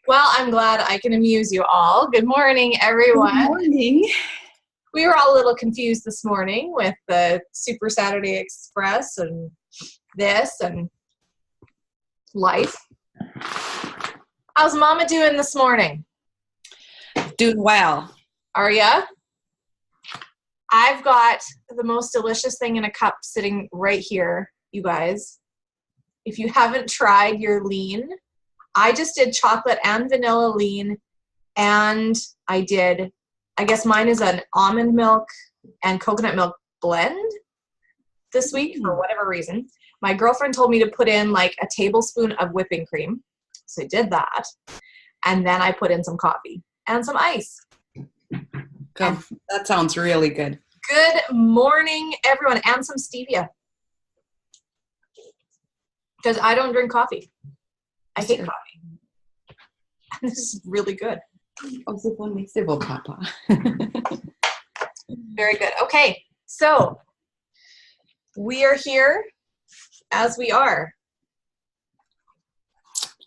Well, I'm glad I can amuse you all. Good morning, everyone. Good morning. We were all a little confused this morning with the Super Saturday Express and this and life. How's Mama doing this morning? Doing well. Are ya? I've got the most delicious thing in a cup sitting right here, you guys. If you haven't tried your lean, I just did chocolate and vanilla lean, and I guess mine is an almond milk and coconut milk blend this week for whatever reason. My girlfriend told me to put in like a tablespoon of whipping cream. So I did that. And then I put in some coffee and some ice. Good. That sounds really good. Good morning, everyone, and some stevia. Because I don't drink coffee. I hate coffee. This is really good. Papa. Very good. Okay, so we are here as we are.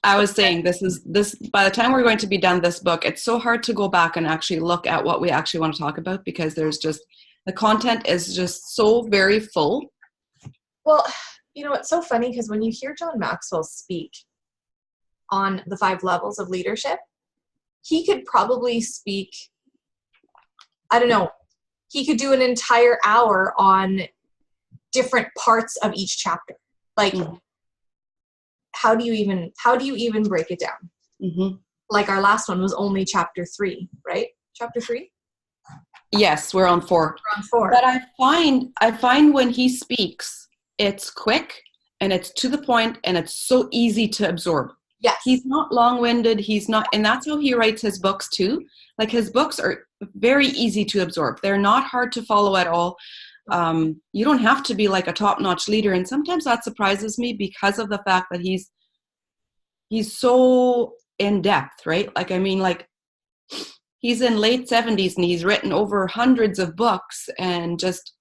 I was saying this by the time we're going to be done this book, it's so hard to go back and actually look at what we actually want to talk about because the content is just so very full. Well, you know, it's so funny because when you hear John Maxwell speak on the 5 levels of leadership, he could probably speak, I don't know, he could do an entire hour on different parts of each chapter. Like, how do you even break it down? Mm-hmm. Like our last one was only chapter 3, right? Chapter 3? Yes, we're on 4. We're on 4. But I find when he speaks, it's quick and it's to the point and it's so easy to absorb. Yes. He's not long-winded. And that's how he writes his books too. Like his books are very easy to absorb. They're not hard to follow at all. You don't have to be like a top-notch leader. And sometimes that surprises me because of the fact that he's so in-depth, right? Like, I mean, like he's in late 70s and he's written over hundreds of books and just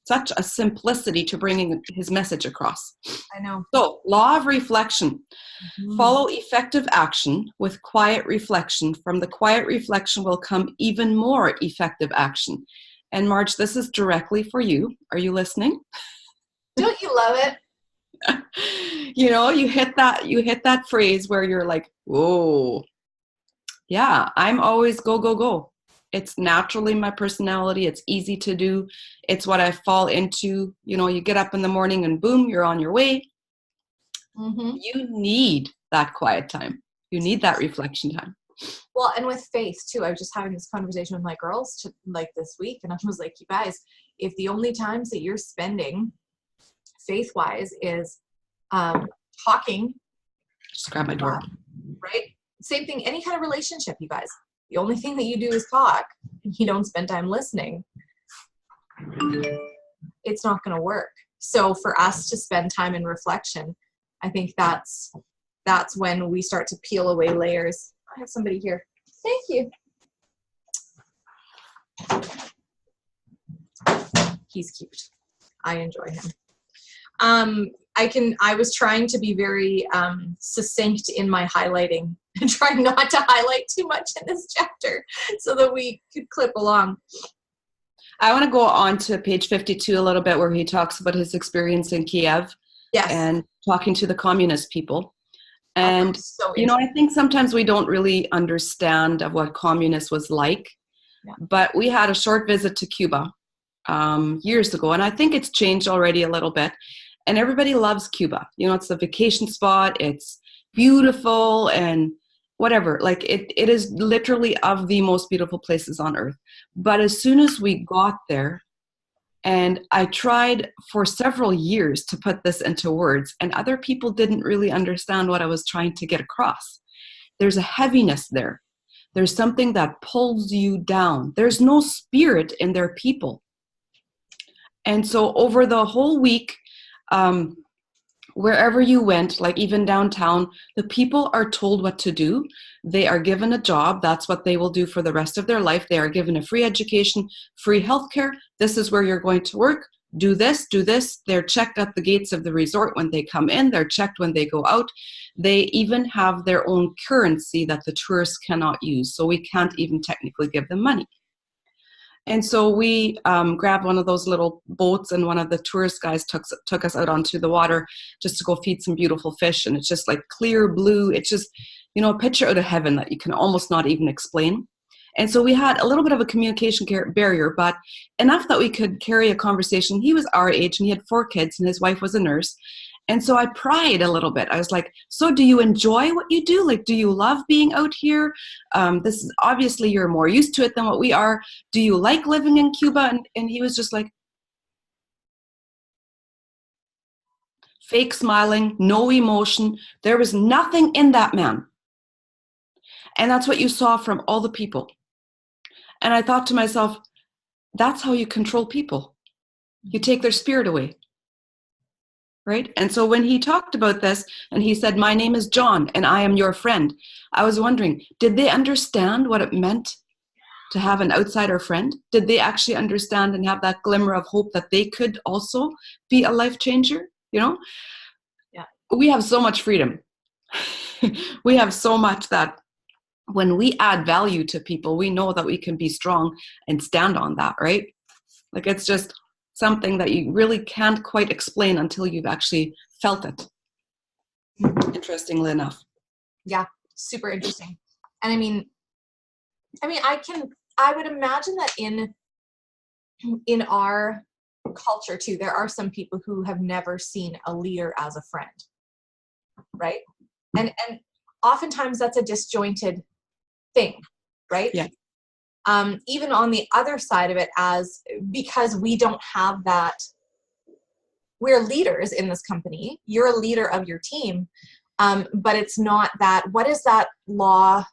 such a simplicity to bringing his message across. I know. So, law of reflection. Mm-hmm. Follow effective action with quiet reflection. From the quiet reflection will come even more effective action. And Marge, this is directly for you. Are you listening? Don't you love it? You know, you hit that phrase where you're like, whoa. Yeah, I'm always go, go, go. It's naturally my personality. It's easy to do. It's what I fall into. You know, you get up in the morning and boom, you're on your way. Mm-hmm. You need that quiet time. You need that reflection time. Well, and with faith too. I was just having this conversation with my girls like this week, and I was like, you guys, if the only times that you're spending faith-wise is talking. Just grab my door. Right? Same thing, any kind of relationship, you guys. The only thing that you do is talk, and you don't spend time listening, it's not going to work. So for us to spend time in reflection, I think that's when we start to peel away layers. I have somebody here. Thank you. He's cute. I enjoy him. I was trying to be very succinct in my highlighting and trying not to highlight too much in this chapter so that we could clip along. I want to go on to page 52 a little bit where he talks about his experience in Kiev. Yes. And talking to the communist people. And, you know, I think sometimes we don't really understand of what communist was like. Yeah. But we had a short visit to Cuba years ago, and I think it's changed already a little bit. And everybody loves Cuba. You know, it's the vacation spot. It's beautiful and whatever. Like it is literally of the most beautiful places on earth. But as soon as we got there, and I tried for several years to put this into words, and other people didn't really understand what I was trying to get across. There's a heaviness there. There's something that pulls you down. There's no spirit in their people. And so over the whole week, wherever you went, like even downtown, the people are told what to do. They are given a job. That's what they will do for the rest of their life. They are given a free education, free healthcare. This is where you're going to work. do this, do this. They're checked at the gates of the resort when they come in. They're checked when they go out. They even have their own currency that the tourists cannot use. So we can't even technically give them money. And so we grabbed one of those little boats, and one of the tourist guys took us out onto the water just to go feed some beautiful fish. And it's just like clear blue. It's just, a picture out of heaven that you can almost not even explain. And so we had a little bit of a communication barrier, but enough that we could carry a conversation. He was our age and he had 4 kids and his wife was a nurse. And so I pried a little bit. I was like, so do you enjoy what you do? Like, do you love being out here? This is obviously you're more used to it than what we are. Do you like living in Cuba? And he was just like, fake smiling, no emotion. There was nothing in that man. And that's what you saw from all the people. And I thought to myself, that's how you control people. You take their spirit away. Right? And so when he talked about this and he said, my name is John and I am your friend, I was wondering, did they understand what it meant to have an outsider friend? Did they actually understand and have that glimmer of hope that they could also be a life changer? Yeah. We have so much freedom. We have so much that when we add value to people, we know that we can be strong and stand on that, right? Like, it's just something that you really can't quite explain until you've actually felt it. Interestingly enough. Yeah, super interesting. And I mean, I would imagine that in our culture too, there are some people who have never seen a leader as a friend, right? And oftentimes that's a disjointed thing, right? Yeah. Even on the other side of it, because we don't have that, we're leaders in this company. You're a leader of your team, but it's not that. What is that law?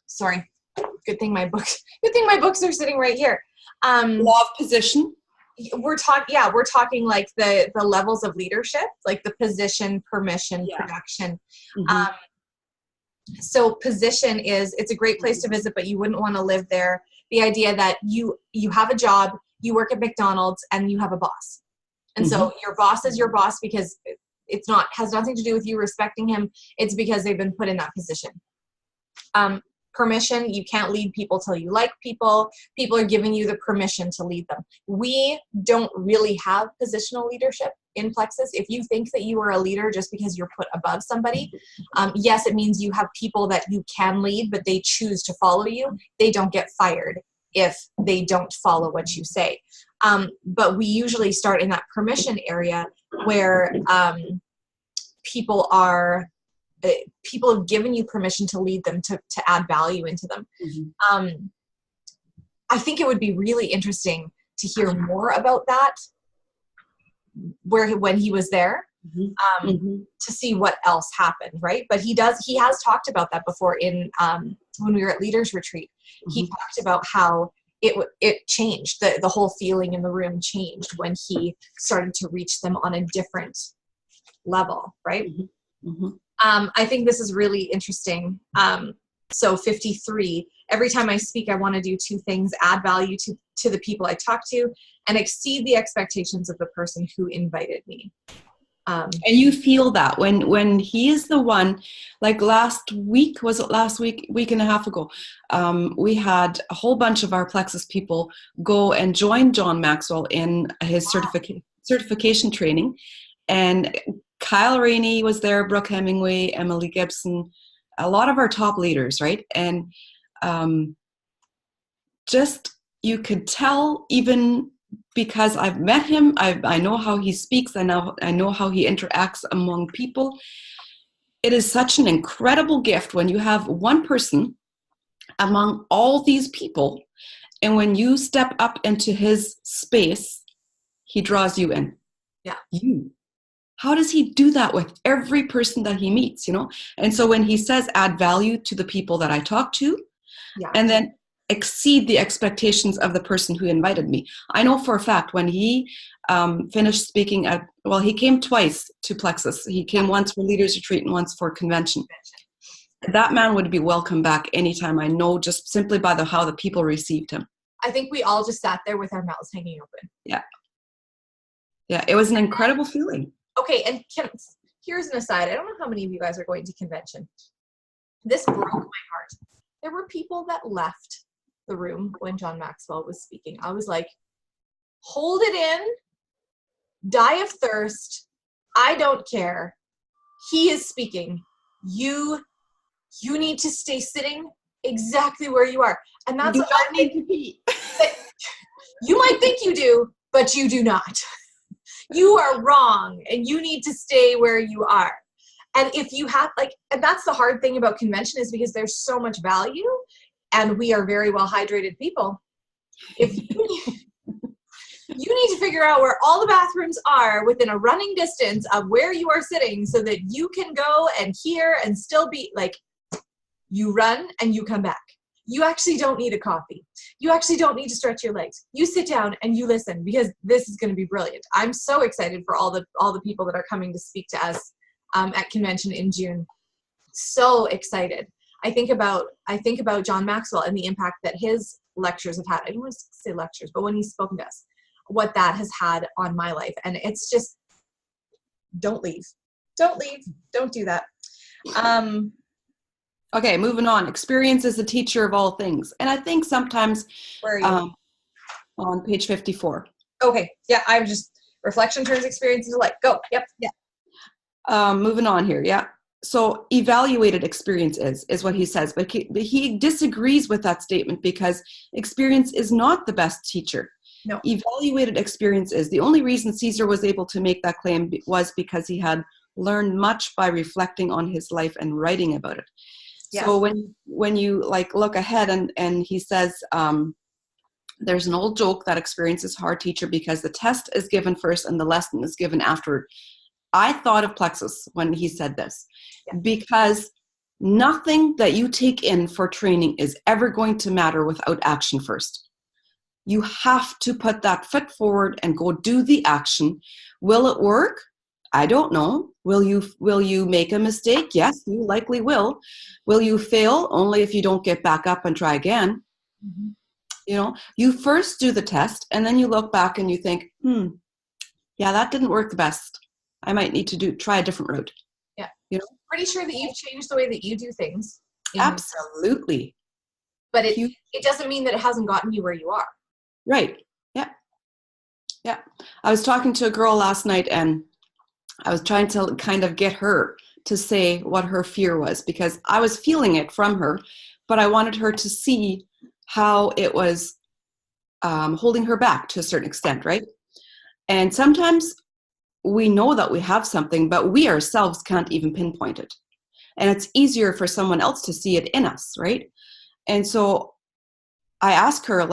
Sorry. Good thing my books are sitting right here. Law of position. We're talking like the levels of leadership, like the position, permission, production. Mm-hmm. So position it's a great place to visit, but you wouldn't want to live there. The idea that you have a job, you work at McDonald's, and you have a boss. And so your boss is your boss because has nothing to do with you respecting him. It's because they've been put in that position. Permission, you can't lead people till you like people. People are giving you the permission to lead them. We don't really have positional leadership in Plexus. If you think that you are a leader just because you're put above somebody, yes, it means you have people that you can lead, but they choose to follow you. They don't get fired if they don't follow what you say. But we usually start in that permission area where people have given you permission to lead them, to add value into them. I think it would be really interesting to hear more about that when he was there, to see what else happened, right? But he has talked about that before when we were at Leaders Retreat. He talked about how it changed, the whole feeling in the room changed when he started to reach them on a different level, right? I think this is really interesting. So 53, every time I speak, I want to do 2 things: add value to the people I talk to and exceed the expectations of the person who invited me. And you feel that when he is the one, like week and a half ago, we had a whole bunch of our Plexus people go and join John Maxwell in his certification training. And Kyle Rainey was there, Brooke Hemingway, Emily Gibson, a lot of our top leaders, right? And just, you could tell, even because I've met him, I know how he speaks, I know how he interacts among people. It is such an incredible gift when you have one person among all these people, and when you step up into his space, he draws you in. Yeah. How does he do that with every person that he meets, And so when he says add value to the people that I talk to, and then exceed the expectations of the person who invited me. I know for a fact when he finished speaking he came twice to Plexus. He came once for Leaders Retreat and once for convention. That man would be welcome back anytime, I know, just simply by how the people received him. I think we all just sat there with our mouths hanging open. Yeah. Yeah, it was an incredible feeling. Okay, and here's an aside. I don't know how many of you guys are going to convention. This broke my heart. There were people that left the room when John Maxwell was speaking. I was like, hold it in, die of thirst. I don't care. He is speaking. You need to stay sitting exactly where you are. And that's what I need to be. You might think you do, but you do not. You are wrong, and you need to stay where you are. And if you have, and that's the hard thing about convention, is because there's so much value, and we are very well hydrated people. If you need to figure out where all the bathrooms are within a running distance of where you are sitting so that you can go and hear and still be you run and you come back. You actually don't need a coffee. You actually don't need to stretch your legs. You sit down and you listen, because this is going to be brilliant. I'm so excited for all the people that are coming to speak to us at convention in June. So excited. I think about John Maxwell and the impact that his lectures have had. I don't want to say lectures, but when he's spoken to us, what that has had on my life. And it's just, don't leave. Don't leave. Don't do that. Okay, moving on. Experience is the teacher of all things. And I think sometimes, where are you? On page 54. Okay, yeah, I'm just, reflection turns experience into light. Go, yep. Yeah. Moving on here, yeah. So evaluated experience is what he says, but he disagrees with that statement, because experience is not the best teacher. No. Evaluated experience is. The only reason Caesar was able to make that claim was because he had learned much by reflecting on his life and writing about it. Yes. So when you look ahead and he says, there's an old joke that experience is hard teacher because the test is given first and the lesson is given afterward. I thought of Plexus when he said this, because nothing that you take in for training is ever going to matter without action first. You have to put that foot forward and go do the action. Will it work? I don't know. Will you make a mistake? Yes, you likely will. Will you fail? Only if you don't get back up and try again. Mm-hmm. You first do the test, and then you look back and you think, yeah, that didn't work the best. I might need to try a different route. Yeah. Pretty sure that you've changed the way that you do things. Absolutely. But it doesn't mean that it hasn't gotten you where you are. Right. Yeah. Yeah. I was talking to a girl last night, and I was trying to kind of get her to say what her fear was, because I was feeling it from her, but I wanted her to see how it was holding her back to a certain extent, right? And sometimes we know that we have something, but we ourselves can't even pinpoint it. And it's easier for someone else to see it in us, right? And so I asked her,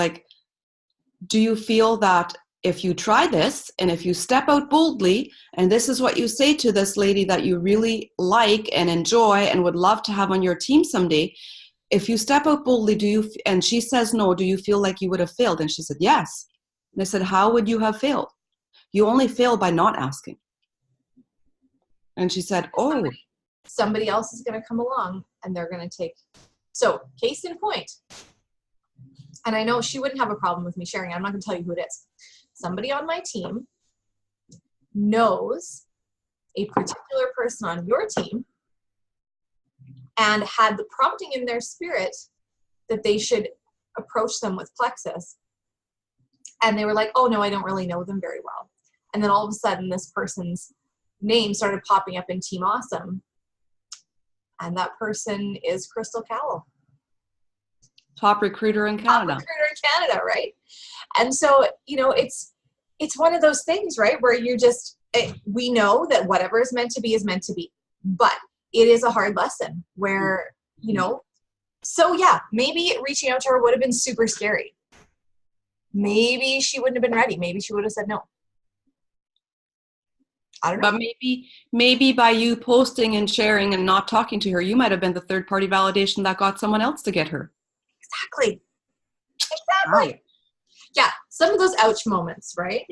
do you feel that if you try this, and if you step out boldly, and this is what you say to this lady that you really like and enjoy and would love to have on your team someday, if you step out boldly, and she says no, do you feel like you would have failed? And she said, yes. And I said, how would you have failed? You only fail by not asking. And she said, oh. Somebody else is going to come along, and they're going to take. So, case in point, and I know she wouldn't have a problem with me sharing. I'm not going to tell you who it is. Somebody on my team knows a particular person on your team and had the prompting in their spirit that they should approach them with Plexus. And they were like, oh no, I don't really know them very well. And then all of a sudden this person's name started popping up in Team Awesome. And that person is Crystal Cowell. Top recruiter in Canada. Top recruiter in Canada, right? And so, it's one of those things, right? Where we know that whatever is meant to be is meant to be. But it is a hard lesson where, so yeah, maybe reaching out to her would have been super scary. Maybe she wouldn't have been ready. Maybe she would have said no. I don't know. But maybe by you posting and sharing and not talking to her, you might have been the third party validation that got someone else to get her. Exactly. Right. Yeah, some of those ouch moments, right?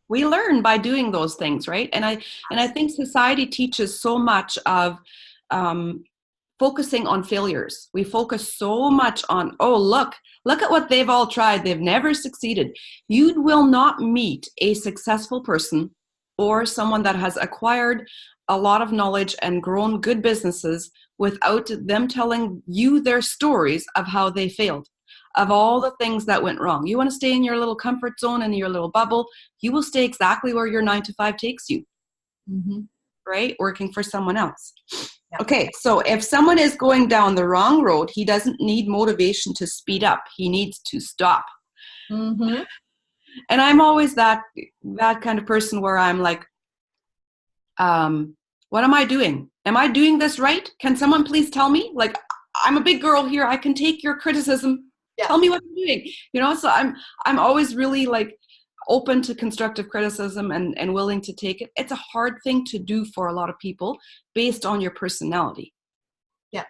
We learn by doing those things, right? And I think society teaches so much of focusing on failures. We focus so much on, oh, look at what they've all tried. They've never succeeded. You will not meet a successful person or someone that has acquired a lot of knowledge and grown good businesses without them telling you their stories of how they failed, of all the things that went wrong. You want to stay in your little comfort zone, in your little bubble, you will stay exactly where your 9 to 5 takes you, right? Working for someone else. Yeah. Okay, so if someone is going down the wrong road, he doesn't need motivation to speed up. He needs to stop. And I'm always that kind of person where I'm like, what am I doing? Am I doing this right? Can someone please tell me? Like, I'm a big girl here. I can take your criticism. Yeah. Tell me what I'm doing. You know, so I'm always really like open to constructive criticism and willing to take it. It's a hard thing to do for a lot of people based on your personality. Yeah.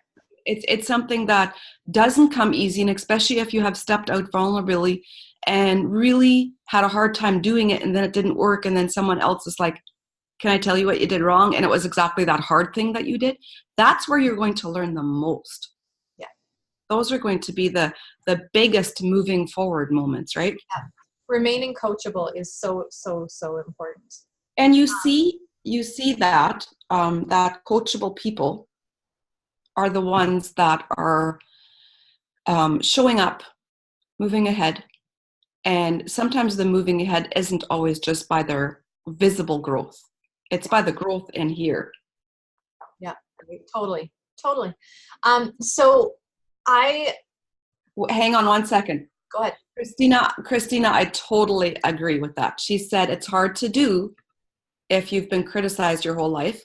It's something that doesn't come easy, and especially if you have stepped out vulnerably and really had a hard time doing it, and then it didn't work, and then someone else is like, can I tell you what you did wrong? And it was exactly that hard thing that you did. That's where you're going to learn the most. Yeah. Those are going to be the biggest moving forward moments, right? Yeah. Remaining coachable is so important. And you see that that coachable people are the ones that are showing up, moving ahead. And sometimes the moving ahead isn't always just by their visible growth. It's by the growth in here. Yeah, totally. So hang on one second. Go ahead. Christina, I totally agree with that. She said it's hard to do if you've been criticized your whole life.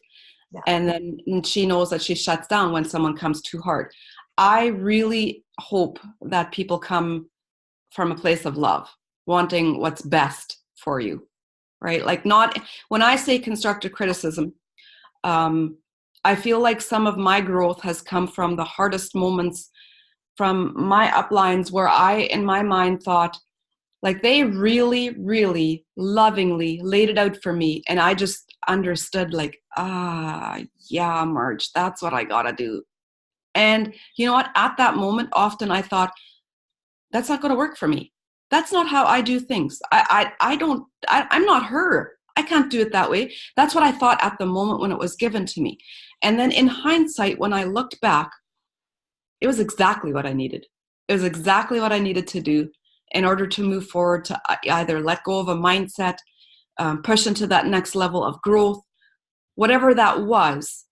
Yeah. And then she knows that she shuts down when someone comes too hard. I really hope that people come from a place of love, wanting what's best for you, right? Like, not when I say constructive criticism, I feel like some of my growth has come from the hardest moments from my uplines where I, in my mind, thought, like, they really, really lovingly laid it out for me. And I just understood, like, yeah, Marge, that's what I gotta do. And you know what? At that moment, often I thought, that's not gonna work for me. That's not how I do things. I'm not her. I can't do it that way. That's what I thought at the moment when it was given to me. And then in hindsight, when I looked back, it was exactly what I needed. It was exactly what I needed to do in order to move forward, to either let go of a mindset, push into that next level of growth, whatever that was,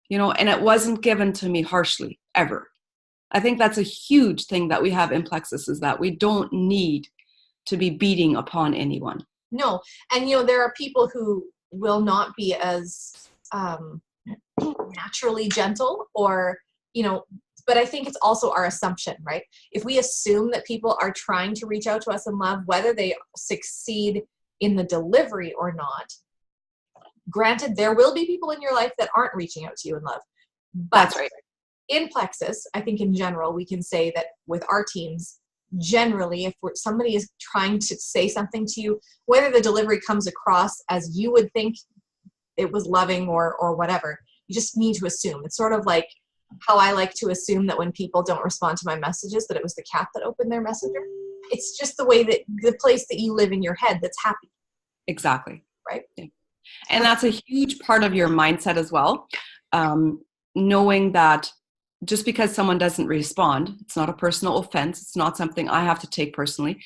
you know, and it wasn't given to me harshly, ever. I think that's a huge thing that we have in Plexus, is that we don't need to be beating upon anyone. No. And, you know, there are people who will not be as naturally gentle, or, you know, but I think it's also our assumption, right? If we assume that people are trying to reach out to us in love, whether they succeed in the delivery or not, granted, there will be people in your life that aren't reaching out to you in love. But that's right. In Plexus, I think in general, we can say that with our teams, generally, if somebody is trying to say something to you, whether the delivery comes across as you would think it was loving or whatever, you just need to assume. It's sort of like how I like to assume that when people don't respond to my messages, that it was the cat that opened their messenger. It's just the way that the place that you live in your head that's happy. Exactly. Right. Yeah. And that's a huge part of your mindset as well. Knowing that just because someone doesn't respond, it's not a personal offense. It's not something I have to take personally.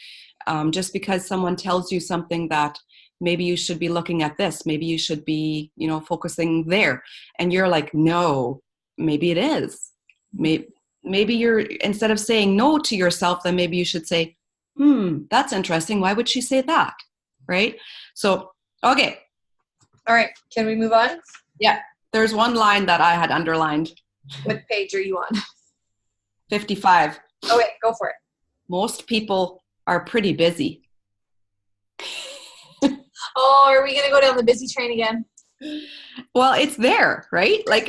Just because someone tells you something that maybe you should be looking at this, maybe you should be, you know, focusing there. And you're like, no, maybe it is. Maybe you're, instead of saying no to yourself, then maybe you should say, that's interesting. Why would she say that? Right? So, okay. All right. Can we move on? Yeah. There's one line that I had underlined. What page are you on? 55. Okay, go for it. Most people are pretty busy. Oh, are we going to go down the busy train again? Well, it's there, right? Like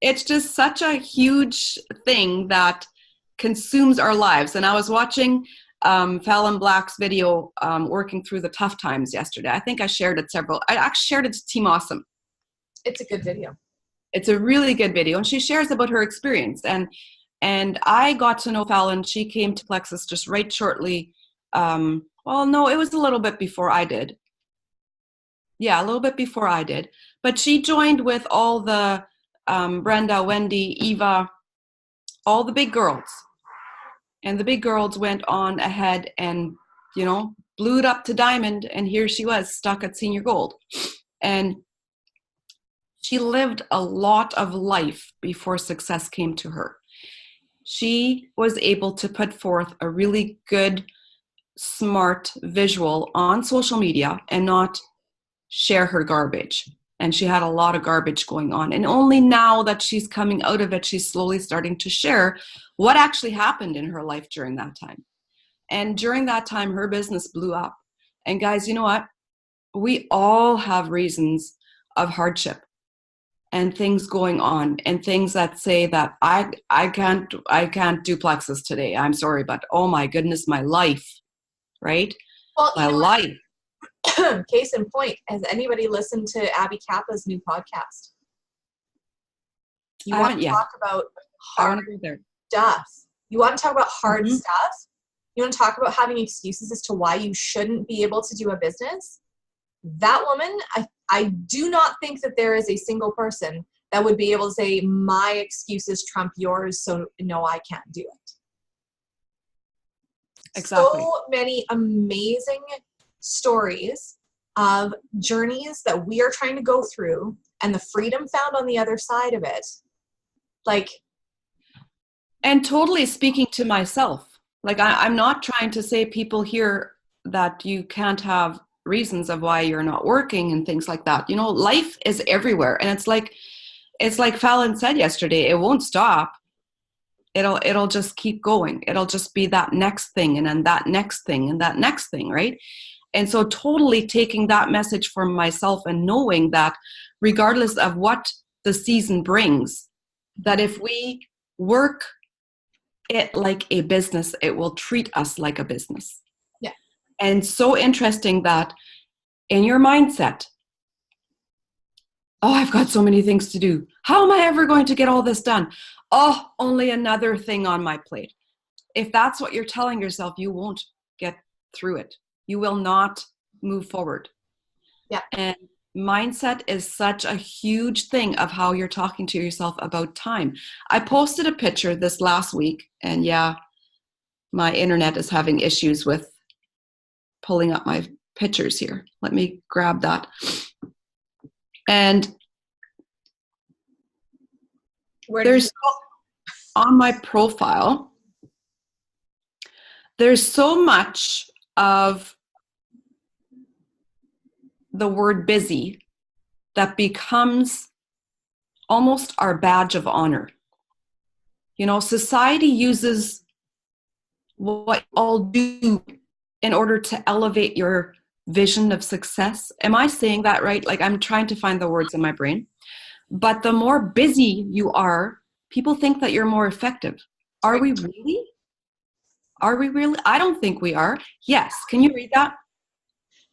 it's just such a huge thing that consumes our lives. And I was watching Fallon Black's video, working through the tough times yesterday. I think I shared it I actually shared it to Team Awesome. It's a good video. It's a really good video, and she shares about her experience. And I got to know Fallon. She came to Plexus just right shortly. Well, no, it was a little bit before I did. Yeah, a little bit before I did. But she joined with all the Brenda, Wendy, Eva, all the big girls. And the big girls went on ahead and, blew it up to diamond. And here she was stuck at senior gold. And she lived a lot of life before success came to her. She was able to put forth a really good, smart visual on social media and not share her garbage. And she had a lot of garbage going on. And only now that she's coming out of it, she's slowly starting to share what actually happened in her life during that time. And during that time, her business blew up. And guys, you know what? We all have reasons of hardship and things going on and things that say that I can't do Plexus today. I'm sorry, but oh my goodness, my life, right? Well, my life. Case in point, has anybody listened to Abby Kappa's new podcast? You want to talk about hard stuff. You want to talk about hard stuff? You want to talk about having excuses as to why you shouldn't be able to do a business? That woman, I do not think that there is a single person that would be able to say, my excuses trump yours, so no, I can't do it. Exactly. So many amazing stories of journeys that we are trying to go through and the freedom found on the other side of it. And totally speaking to myself. I'm not trying to say people here that you can't have reasons of why you're not working and things like that. Life is everywhere. And it's like Fallon said yesterday, it won't stop. It'll just keep going. It'll just be that next thing and then that next thing and that next thing, right? And so totally taking that message for myself and knowing that regardless of what the season brings, that if we work it like a business, it will treat us like a business. Yeah. And so interesting that in your mindset, oh, I've got so many things to do. How am I ever going to get all this done? Oh, only another thing on my plate. If that's what you're telling yourself, you won't get through it. You will not move forward. Yeah. And mindset is such a huge thing of how you're talking to yourself about time. I posted a picture this last week, and yeah, my internet is having issues with pulling up my pictures here. Let me grab that. And there's on my profile, there's so much of the word busy that becomes almost our badge of honor. Society uses what you all do in order to elevate your vision of success. Am I saying that right? I'm trying to find the words in my brain. But the more busy you are, people think that you're more effective. Are we really? Are we really? I don't think we are. Yes. Can you read that?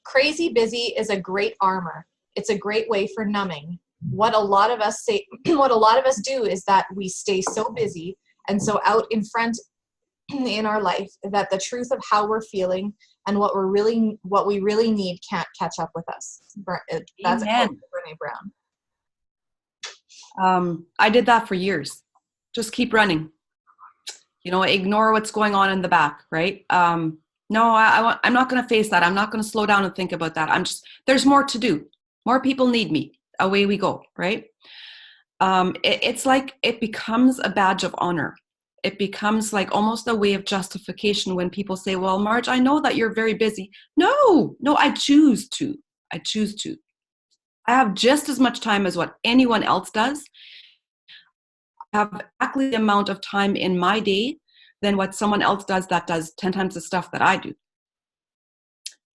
Crazy busy is a great armor. It's a great way for numbing. What a lot of us do is that we stay so busy and so out in front in our life that the truth of how we're feeling and what we really need can't catch up with us. That's a quote from Brene Brown. I did that for years. Just keep running. Ignore what's going on in the back, right? No, I'm not going to face that. I'm not going to slow down and think about that. There's more to do. More people need me. Away we go, right? It's like it becomes a badge of honor. It becomes like almost a way of justification when people say, well, Marge, I know that you're very busy. No, I choose to. I have just as much time as what anyone else does. I have exactly the amount of time in my day than what someone else does that does 10 times the stuff that I do.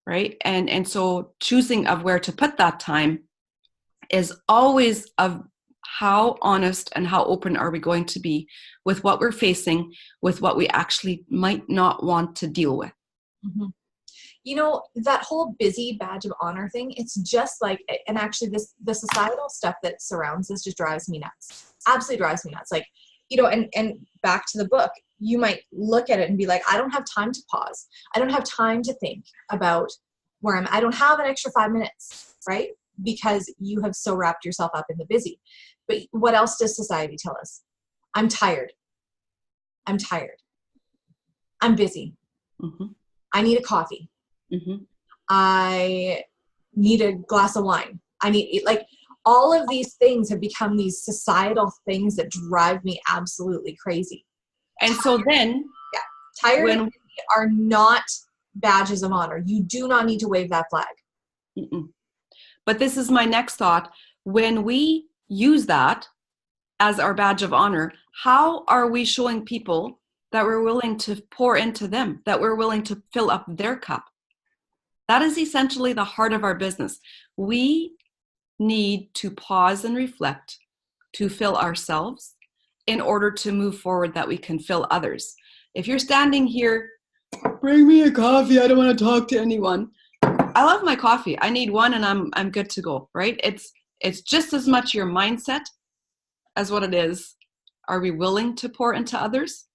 Right? And so choosing of where to put that time is always of how honest and how open are we going to be with what we're facing, with what we actually might not want to deal with. Mm-hmm. that whole busy badge of honor thing, it's just like, and actually the societal stuff that surrounds this just drives me nuts. Absolutely drives me nuts. Like, and back to the book, you might look at it and be like, I don't have time to pause. I don't have time to think about I don't have an extra 5 minutes, right? Because you have so wrapped yourself up in the busy. But what else does society tell us? I'm tired. I'm tired. I'm busy. Mm-hmm. I need a coffee. Mm-hmm. I need a glass of wine. I need, like, all of these things have become these societal things that drive me absolutely crazy. And so then, tired and busy are not badges of honor. You do not need to wave that flag. Mm-mm. But this is my next thought. When we use that as our badge of honor, how are we showing people that we're willing to pour into them, that we're willing to fill up their cup? That is essentially the heart of our business. We need to pause and reflect to fill ourselves in order to move forward, that we can fill others. If you're standing here, bring me a coffee, I don't want to talk to anyone. I love my coffee. I need one and I'm good to go, right? It's just as much your mindset as what it is. Are we willing to pour into others?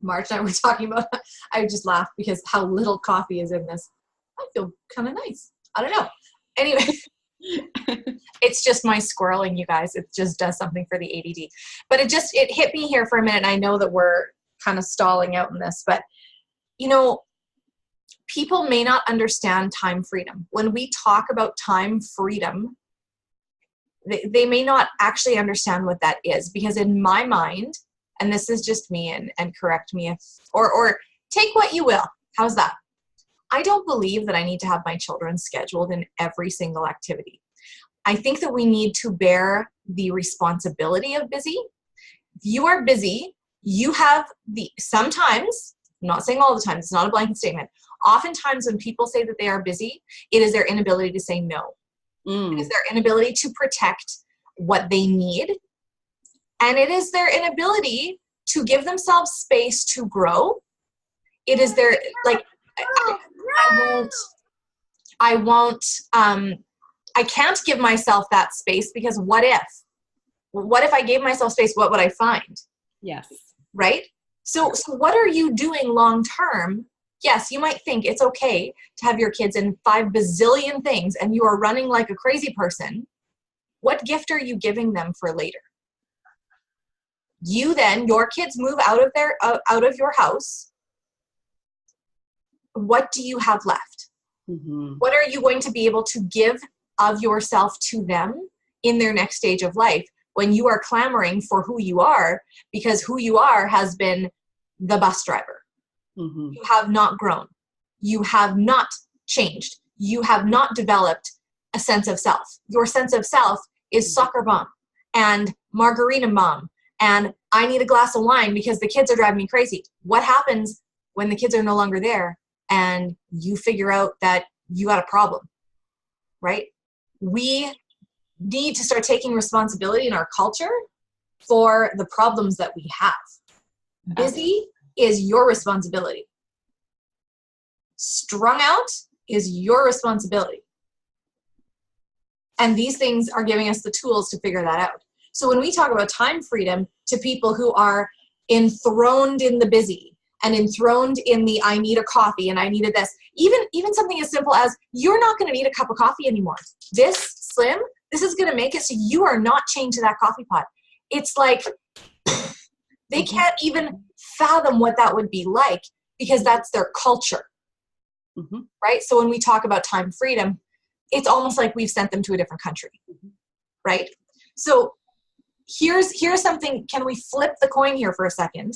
March and I were talking about, I just laughed because how little coffee is in this. I feel kind of nice. I don't know. Anyway, it's just my squirreling, you guys. It just does something for the ADD. But it hit me here for a minute. And I know that we're kind of stalling out in this, but people may not understand time freedom. When we talk about time freedom, they may not actually understand what that is, because in my mind, and this is just me, and correct me if, or take what you will. How's that? I don't believe that I need to have my children scheduled in every single activity. I think that we need to bear the responsibility of busy. If you are busy, you have sometimes, I'm not saying all the time, it's not a blanket statement. Oftentimes when people say that they are busy, it is their inability to say no. It is their inability to protect what they need. And it is their inability to give themselves space to grow. It is their, like, I can't give myself that space, because what if I gave myself space, what would I find? Yes. Right? So what are you doing long term? Yes, you might think it's okay to have your kids in 5 bazillion things and you are running like a crazy person. What gift are you giving them for later? Your kids move out of your house. What do you have left? Mm-hmm. What are you going to be able to give of yourself to them in their next stage of life, when you are clamoring for who you are, because who you are has been the bus driver? Mm-hmm. You have not grown. You have not changed. You have not developed a sense of self. Your sense of self is soccer mom and margarita mom and I need a glass of wine because the kids are driving me crazy. What happens when the kids are no longer there and you figure out that you got a problem, right? We need to start taking responsibility in our culture for the problems that we have. Busy is your responsibility. Strung out is your responsibility. And these things are giving us the tools to figure that out. So when we talk about time freedom to people who are enthroned in the busy and enthroned in the I need a coffee and I needed this, even something as simple as you're not going to need a cup of coffee anymore. This is going to make it so you are not chained to that coffee pot. It's like they can't even fathom what that would be like, because that's their culture, right? So when we talk about time freedom, it's almost like we've sent them to a different country, right? So here's something. Can we flip the coin here for a second?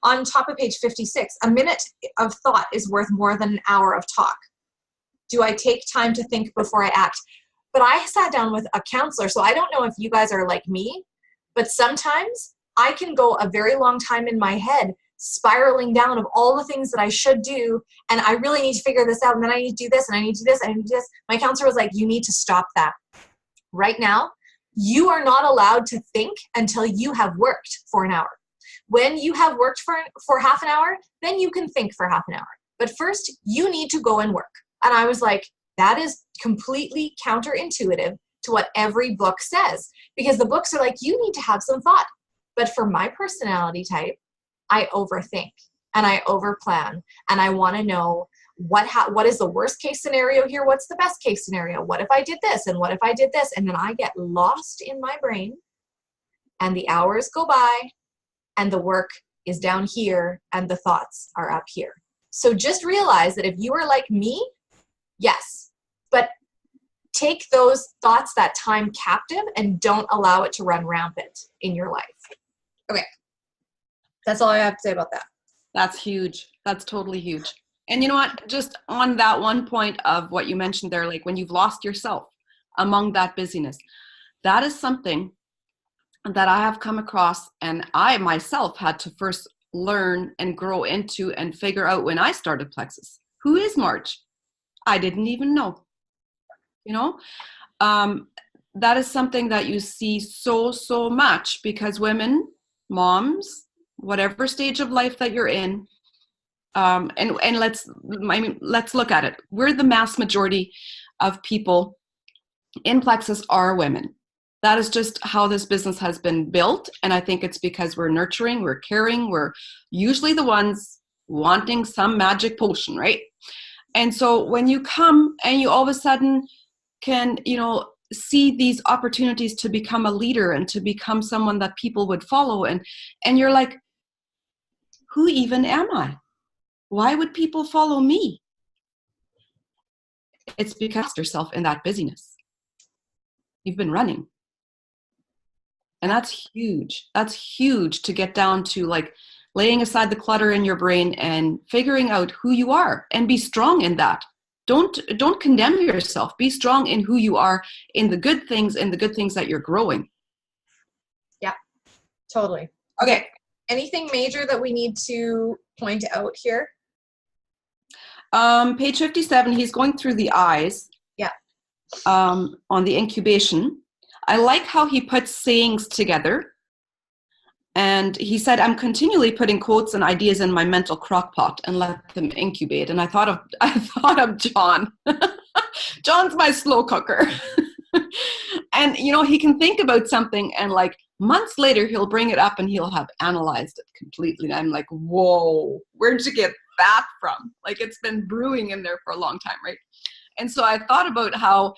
On top of page 56, a minute of thought is worth more than an hour of talk. Do I take time to think before I act? But I sat down with a counselor, so I don't know if you guys are like me, but sometimes I can go a very long time in my head spiraling down of all the things that I should do, and I really need to figure this out, and then I need to do this, and I need to do this, and I need to do this. My counselor was like, you need to stop that. Right now, you are not allowed to think until you have worked for an hour. When you have worked for half an hour, then you can think for half an hour. but first you need to go and work. And I was like, that is completely counterintuitive to what every book says, because the books are like, you need to have some thought. But for my personality type, I overthink and I overplan, and I want to know what is the worst case scenario here? What's the best case scenario? What if I did this? And what if I did this? And then I get lost in my brain, and the hours go by, and the work is down here, and the thoughts are up here. So just realize that if you are like me, yes, but take those thoughts, that time captive, and don't allow it to run rampant in your life. Okay. That's all I have to say about that. That's huge. That's totally huge. And you know what? Just on that one point of what you mentioned there, like when you've lost yourself among that busyness, that is something that I have come across, and I myself had to first learn and grow into and figure out when I started Plexus. Who is Marge? I didn't even know. You know, that is something that you see so much, because women, moms, whatever stage of life that you're in, and let's look at it. We're the mass majority of people in Plexus are women. That is just how this business has been built. And I think it's because we're nurturing, we're caring, we're usually the ones wanting some magic potion, right? And so when you come and you all of a sudden can, see these opportunities to become a leader and to become someone that people would follow, and you're like, who even am I? Why would people follow me? It's because yourself in that busyness. You've been running. And that's huge. That's huge, to get down to like laying aside the clutter in your brain and figuring out who you are, and be strong in that. Don't condemn yourself. Be strong in who you are, in the good things, and the good things that you're growing. Yeah, totally. Okay. Anything major that we need to point out here? Page 57, he's going through the eyes. Yeah. On the incubation. I like how he puts sayings together. And he said, I'm continually putting quotes and ideas in my mental crock pot and let them incubate. And I thought of John. John's my slow cooker. And, he can think about something, and like months later, he'll bring it up and he'll have analyzed it completely. And I'm like, whoa, where'd you get that from? Like, it's been brewing in there for a long time, right? And so I thought about how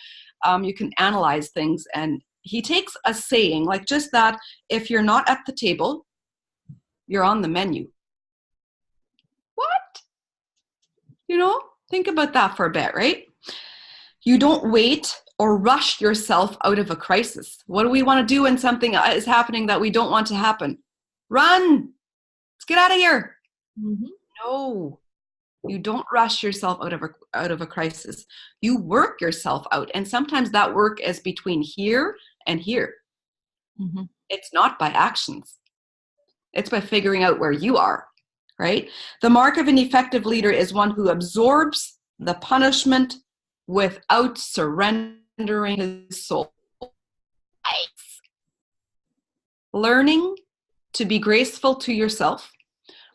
you can analyze things. And he takes a saying, like just that, if you're not at the table, you're on the menu. What? Think about that for a bit, right? You don't wait or rush yourself out of a crisis. What do we want to do when something is happening that we don't want to happen? Run! Let's get out of here. Mm-hmm. No, you don't rush yourself out of a crisis. You work yourself out. And sometimes that work is between here and here. Mm-hmm. It's not by actions. It's by figuring out where you are, right? The mark of an effective leader is one who absorbs the punishment without surrendering his soul. Learning to be graceful to yourself,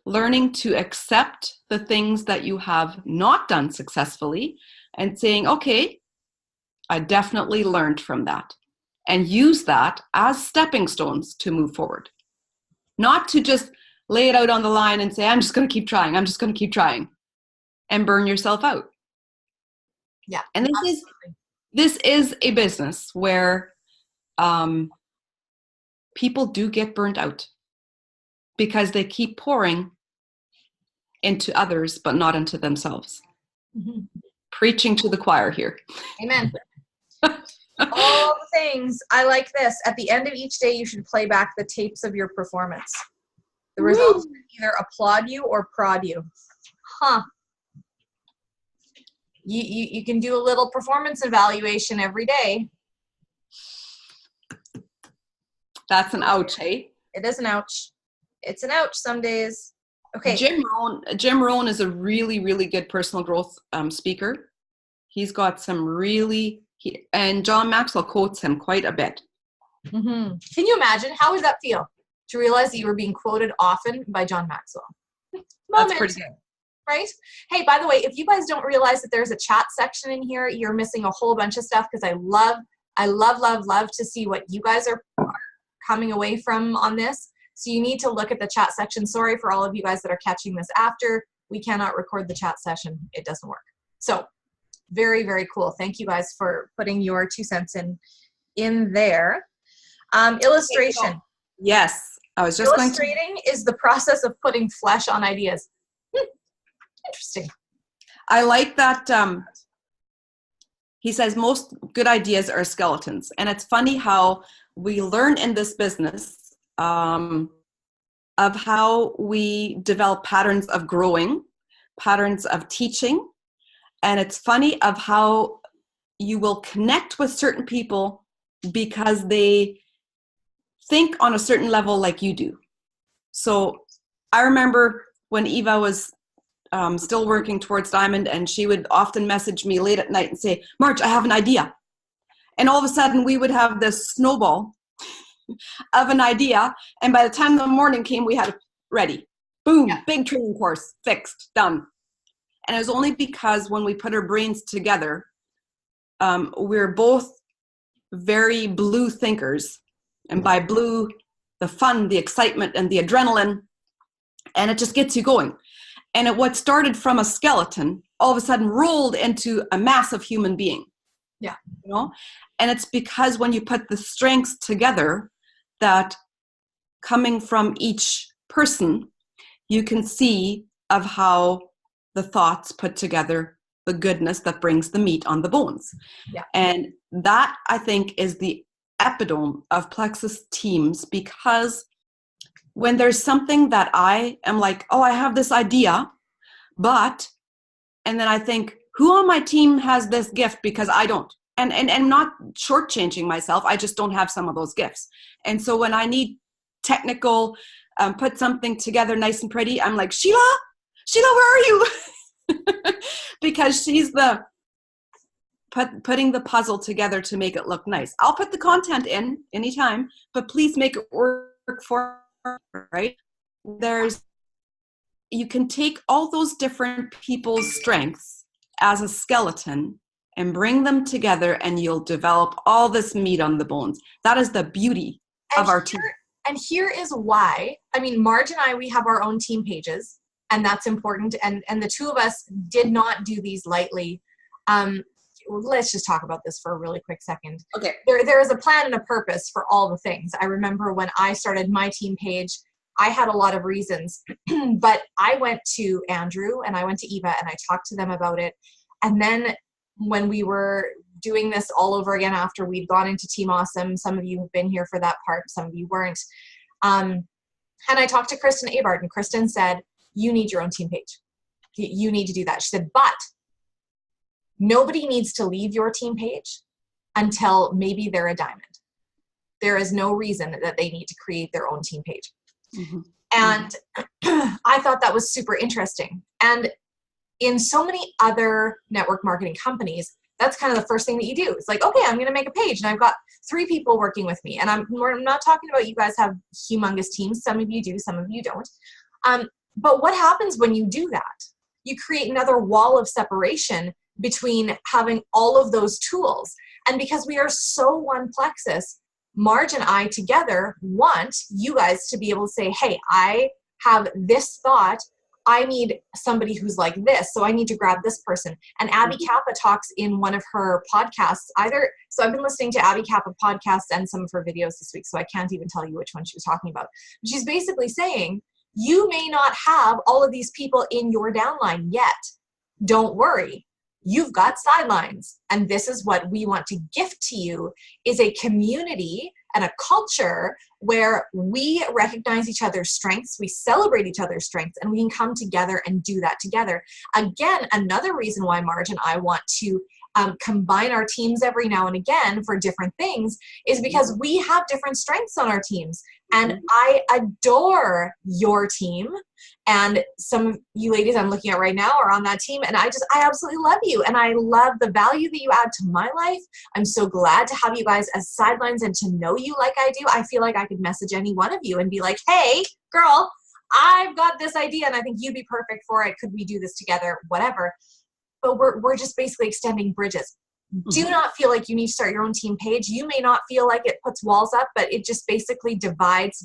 learning to accept the things that you have not done successfully, and saying, okay, I definitely learned from that, and use that as stepping stones to move forward. Not to just lay it out on the line and say, I'm just going to keep trying. I'm just going to keep trying, and burn yourself out. Yeah. And this is a business where people do get burnt out because they keep pouring into others, but not into themselves. Mm-hmm. Preaching to the choir here. Amen. All the things. I like this. At the end of each day, you should play back the tapes of your performance. The results either applaud you or prod you. Huh. You can do a little performance evaluation every day. That's an ouch, hey? It is an ouch. It's an ouch some days. Okay. Jim Rohn is a really, really good personal growth speaker. He's got some and John Maxwell quotes him quite a bit. Mm-hmm. Can you imagine? How would that feel to realize that you were being quoted often by John Maxwell? That's pretty good. right? Hey, by the way, if you guys don't realize that there's a chat section in here, you're missing a whole bunch of stuff, because I love to see what you guys are coming away from on this. So you need to look at the chat section. Sorry for all of you guys that are catching this after. We cannot record the chat session. It doesn't work. So very, very cool. Thank you guys for putting your 2 cents in there. Illustration. Yes, I was just illustrating is the process of putting flesh on ideas. Interesting. I like that. He says most good ideas are skeletons, and it's funny how we learn in this business of how we develop patterns of growing, patterns of teaching, and it's funny of how you will connect with certain people because they think on a certain level like you do. So I remember when Eva was still working towards Diamond, and she would often message me late at night and say, Marge, I have an idea. And all of a sudden we would have this snowball of an idea. And by the time the morning came, we had it ready. Boom, yeah. Big training course, fixed, done. And it was only because when we put our brains together, we're both very blue thinkers. And by blue, the fun, the excitement, and the adrenaline, and it just gets you going. And what started from a skeleton all of a sudden rolled into a massive human being. Yeah. You know? And it's because when you put the strengths together, that coming from each person, you can see of how the thoughts put together the goodness that brings the meat on the bones. Yeah. And that, I think, is the epitome of Plexus teams, because when there's something that I am like, oh, I have this idea, and then I think, who on my team has this gift because I don't? And not shortchanging myself, I just don't have some of those gifts. And so when I need technical, put something together nice and pretty, I'm like, Sheila, where are you? Because she's the putting the puzzle together to make it look nice. I'll put the content in anytime, but please make it work for her, right? You can take all those different people's strengths as a skeleton and bring them together, and you'll develop all this meat on the bones. That is the beauty of our team. And here is why. I mean, Marge and I, we have our own team pages, and that's important. And the two of us did not do these lightly. Let's just talk about this for a really quick second. Okay. There is a plan and a purpose for all the things. I remember when I started my team page, I had a lot of reasons, but I went to Andrew and I went to Eva and I talked to them about it. And then when we were doing this all over again after we'd gone into Team Awesome, some of you have been here for that part, some of you weren't. And I talked to Kristen Abart, and Kristen said, you need your own team page. You need to do that. She said, but nobody needs to leave your team page until maybe they're a diamond. There is no reason that they need to create their own team page. Mm-hmm. And I thought that was super interesting. And in so many other network marketing companies, that's kind of the first thing that you do. It's like, okay, I'm going to make a page and I've got 3 people working with me. And I'm not talking about you guys have humongous teams. Some of you do, some of you don't. But what happens when you do that? You create another wall of separation between having all of those tools. And because we are so one Plexus, Marge and I together want you guys to be able to say, hey, I have this thought. I need somebody who's like this, so I need to grab this person. And Abby Kappa talks in one of her podcasts so I've been listening to Abby Kappa podcasts and some of her videos this week, so I can't even tell you which one she was talking about. She's basically saying, you may not have all of these people in your downline yet. Don't worry. You've got sidelines. And this is what we want to gift to you, is a community and a culture where we recognize each other's strengths, we celebrate each other's strengths, and we can come together and do that together. Again, another reason why Marge and I want to combine our teams every now and again for different things is because we have different strengths on our teams. And I adore your team. And some of you ladies I'm looking at right now are on that team. And I absolutely love you. And I love the value that you add to my life. I'm so glad to have you guys as sidelines and to know you like I do. I feel like I could message any one of you and be like, hey, girl, I've got this idea and I think you'd be perfect for it. Could we do this together? Whatever. But we're just basically extending bridges. Do not feel like you need to start your own team page. You may not feel like it puts walls up, but it just basically divides.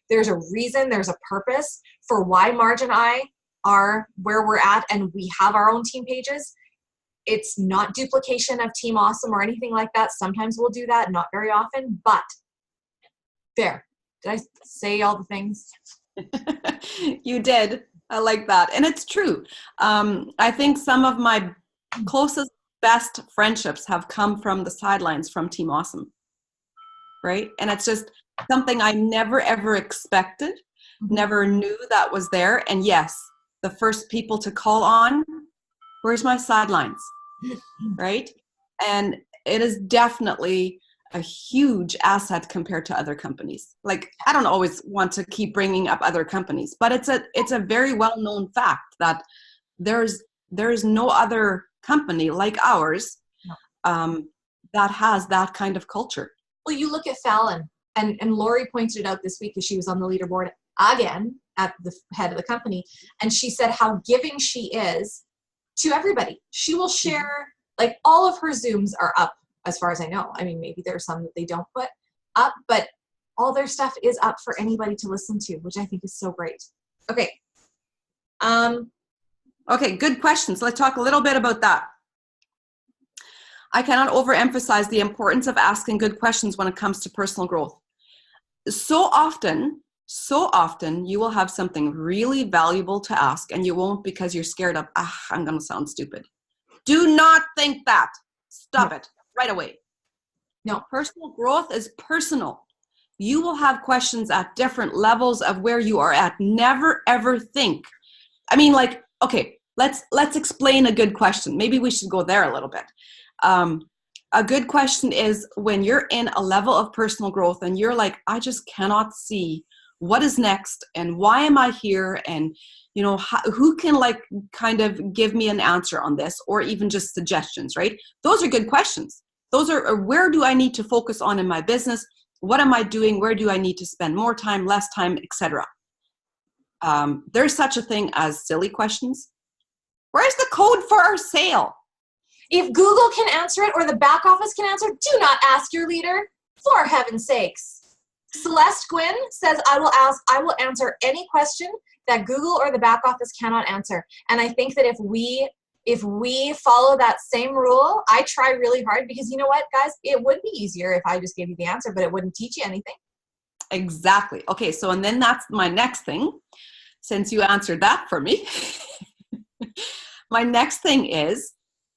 There's a reason, there's a purpose for why Marge and I are where we're at, and we have our own team pages. It's not duplication of Team Awesome or anything like that. Sometimes we'll do that, not very often, but there. Did I say all the things? You did. I like that. And it's true. I think some of my closest, best friendships have come from the sidelines from Team Awesome. Right? And it's just something I never, ever expected, never knew that was there. And yes, the first people to call on, where's my sidelines? Right? And it is definitely a huge asset compared to other companies. Like, I don't always want to keep bringing up other companies, but it's a very well-known fact that there's no other company like ours that has that kind of culture. Well, you look at Fallon, and Lori pointed it out this week as she was on the leaderboard again at the head of the company, and she said how giving she is to everybody. She will share, like, all of her Zooms are up, as far as I know. I mean, maybe there's some that they don't put up, but all their stuff is up for anybody to listen to, which I think is so great. Okay. Okay, good questions. Let's talk a little bit about that. I cannot overemphasize the importance of asking good questions when it comes to personal growth. So often you will have something really valuable to ask and you won't because you're scared of, I'm going to sound stupid. Do not think that. Stop it right away. No, personal growth is personal. You will have questions at different levels of where you are at. Never, ever think. I mean, like, okay, let's explain a good question. Maybe we should go there a little bit. A good question is when you're in a level of personal growth and you're like, I just cannot see what is next and why am I here, and who can like kind of give me an answer on this, or even just suggestions, right? Those are good questions. Those are where do I need to focus on in my business? What am I doing? Where do I need to spend more time, less time, etc. There's such a thing as silly questions. Where's the code for our sale? If Google can answer it or the back office can answer, do not ask your leader, for heaven's sakes. Celeste Gwynn says, I will answer any question that Google or the back office cannot answer. And I think that if we follow that same rule, I try really hard, because you know what, guys, it would be easier if I just gave you the answer, but it wouldn't teach you anything. Exactly. Okay, so and then that's my next thing, since you answered that for me. My next thing is,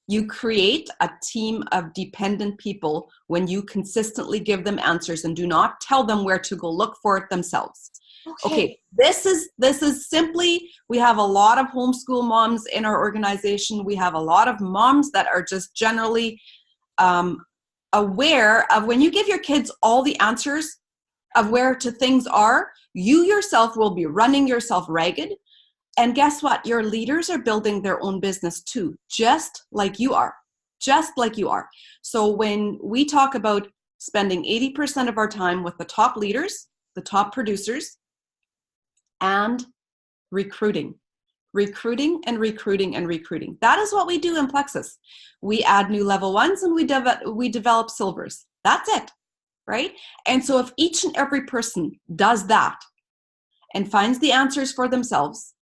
you create a team of dependent people when you consistently give them answers and do not tell them where to go look for it themselves. Okay, this is simply, we have a lot of homeschool moms in our organization. We have a lot of moms that are just generally aware of when you give your kids all the answers of where to things are, you yourself will be running yourself ragged. And guess what? Your leaders are building their own business too, just like you are. So when we talk about spending 80% of our time with the top leaders, the top producers, and recruiting. That is what we do in Plexus. We add new level ones and we develop silvers. That's it, right? And so if each and every person does that and finds the answers for themselves,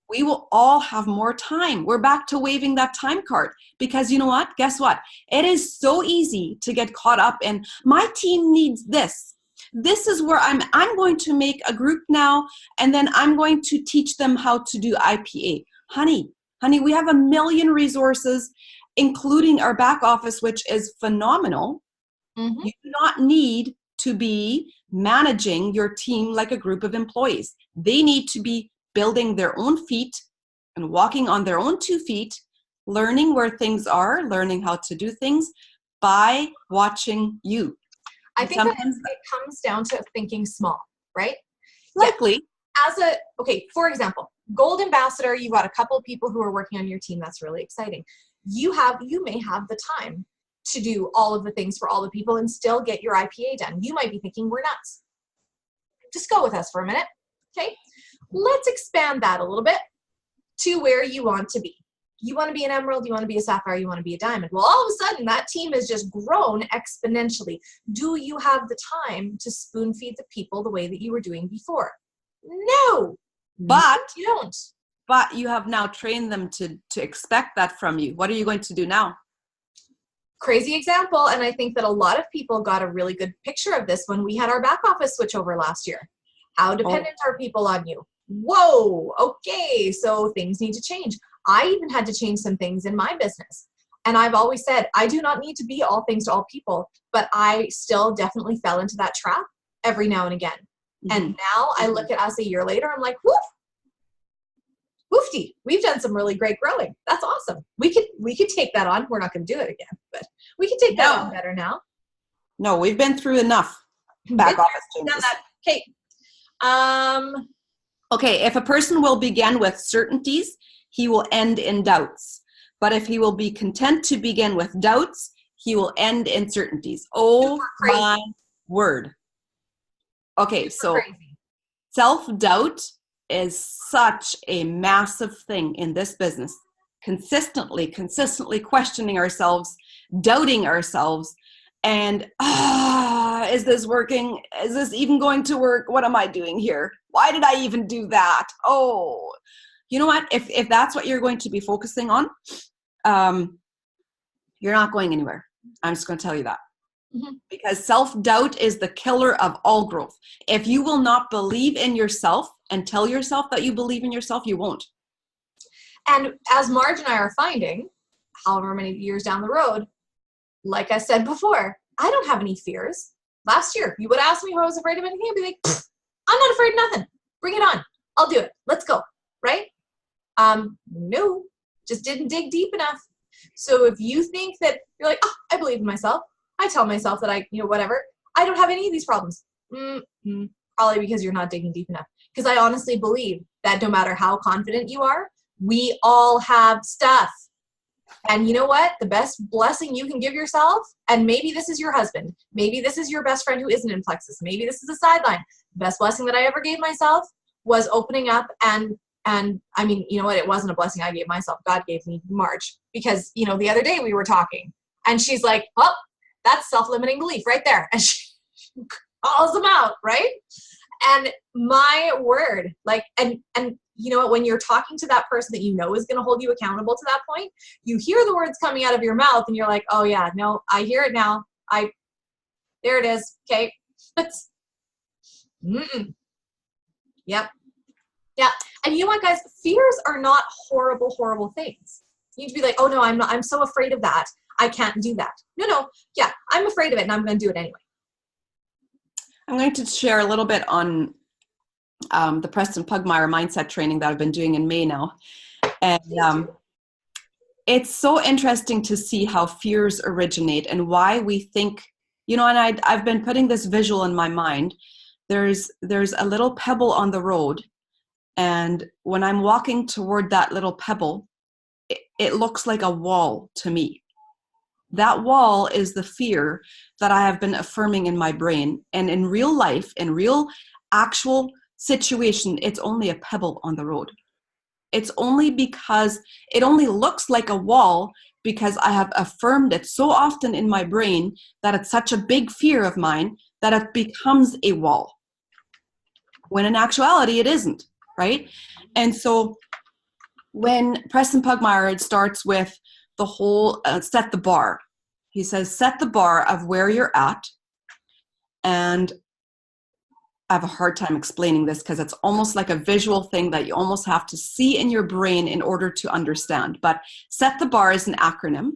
we will all have more time. We're back to waving that time card, because you know what? Guess what? It is so easy to get caught up in, my team needs this. This is where I'm going to make a group now, and then I'm going to teach them how to do IPA. Honey, we have a million resources, including our back office, which is phenomenal. You do not need to be managing your team like a group of employees. They need to be building their own feet and walking on their own 2 feet, learning where things are, learning how to do things by watching you. I think that it comes down to thinking small, right? Likely. Yeah. For example, Gold Ambassador, you've got a couple of people who are working on your team. That's really exciting. You may have the time to do all of the things for all the people and still get your IPA done. You might be thinking, we're nuts. Just go with us for a minute. Okay, let's expand that a little bit to where you want to be. You want to be an emerald, you want to be a sapphire, you want to be a diamond. Well, all of a sudden, that team has just grown exponentially. Do you have the time to spoon feed the people the way that you were doing before? No, but you don't. But you have now trained them to expect that from you. What are you going to do now? Crazy example, and I think that a lot of people got a really good picture of this when we had our back office switch over last year. How dependent are people on you? Whoa, okay, so things need to change. I even had to change some things in my business. And I've always said, I do not need to be all things to all people, but I still definitely fell into that trap every now and again. Mm-hmm. And now I look at us a year later, I'm like, woof, woofty, we've done some really great growing. That's awesome. We could take that on. We're not going to do it again, but we can take that on better now. No, we've been through enough back office changes. Okay. Okay, if a person will begin with certainties, he will end in doubts. But if he will be content to begin with doubts, he will end in certainties. Oh my word. Okay, so self-doubt is such a massive thing in this business. Consistently questioning ourselves, doubting ourselves, and is this working? Is this even going to work? What am I doing here? Why did I even do that? Oh, you know what? If that's what you're going to be focusing on, you're not going anywhere. I'm just going to tell you that. Mm-hmm. Because self-doubt is the killer of all growth. If you will not believe in yourself and tell yourself that you believe in yourself, you won't. And as Marge and I are finding, however many years down the road, like I said before, I don't have any fears. Last year, you would ask me if I was afraid of anything, I'd be like, I'm not afraid of nothing. Bring it on. I'll do it. Let's go. Right? No, just didn't dig deep enough. So if you think that you're like, oh, I believe in myself, I tell myself that whatever, I don't have any of these problems. Probably because you're not digging deep enough. Because I honestly believe that no matter how confident you are, we all have stuff. And you know what? The best blessing you can give yourself, and maybe this is your husband, maybe this is your best friend who isn't in Plexus, maybe this is a sideline. The best blessing that I ever gave myself was opening up and I mean, you know what? It wasn't a blessing I gave myself. God gave me Marge. Because, the other day we were talking and she's like, well, that's self-limiting belief right there. And she calls them out, right? And my word, and you know what, when you're talking to that person that you know is going to hold you accountable to that point, you hear the words coming out of your mouth and you're like, oh yeah, no, I hear it now. There it is. Okay. Yep. Yeah. And you know what, guys, fears are not horrible, horrible things. You need to be like, oh no, I'm so afraid of that. I can't do that. No. Yeah, I'm afraid of it and I'm going to do it anyway. I'm going to share a little bit on the Preston Pugmire mindset training that I've been doing in May now. And it's so interesting to see how fears originate and why we think, and I've been putting this visual in my mind. There's a little pebble on the road. And when I'm walking toward that little pebble, it looks like a wall to me. That wall is the fear that I have been affirming in my brain. And in real life, in real actual situation, it's only a pebble on the road. It's only because it only looks like a wall because I have affirmed it so often in my brain that it's such a big fear of mine that it becomes a wall. When in actuality, it isn't, right? And so when Preston Pugmire starts with the whole set the bar. He says, set the bar of where you're at. And I have a hard time explaining this because it's almost like a visual thing that you almost have to see in your brain in order to understand. But set the bar is an acronym.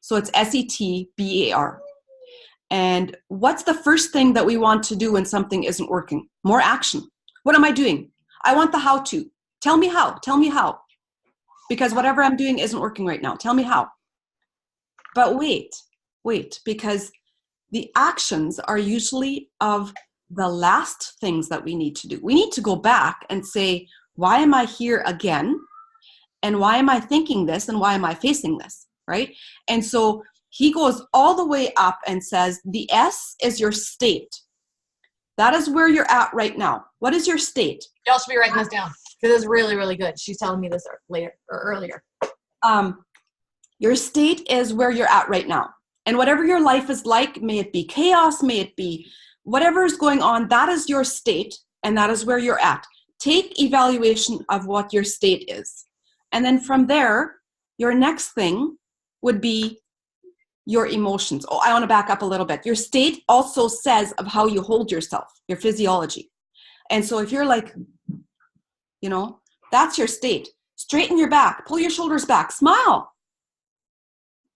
So it's SETBAR. And what's the first thing that we want to do when something isn't working? More action. What am I doing? I want the how to. Tell me how. Tell me how. Because whatever I'm doing isn't working right now. Tell me how. But wait, because the actions are usually of the last things that we need to do. We need to go back and say, why am I here again? And why am I thinking this? And why am I facing this? Right? And so he goes all the way up and says, the S is your state. That is where you're at right now. What is your state? Y'all should be writing this down because it's really, really good. She's telling me this later or earlier. Your state is where you're at right now. And whatever your life is like, may it be chaos, may it be whatever is going on, that is your state, and that is where you're at. Take evaluation of what your state is. And then from there, your next thing would be your emotions. Oh, I want to back up a little bit. Your state also says of how you hold yourself, your physiology. And so if you're like, you know, that's your state. Straighten your back, pull your shoulders back, smile.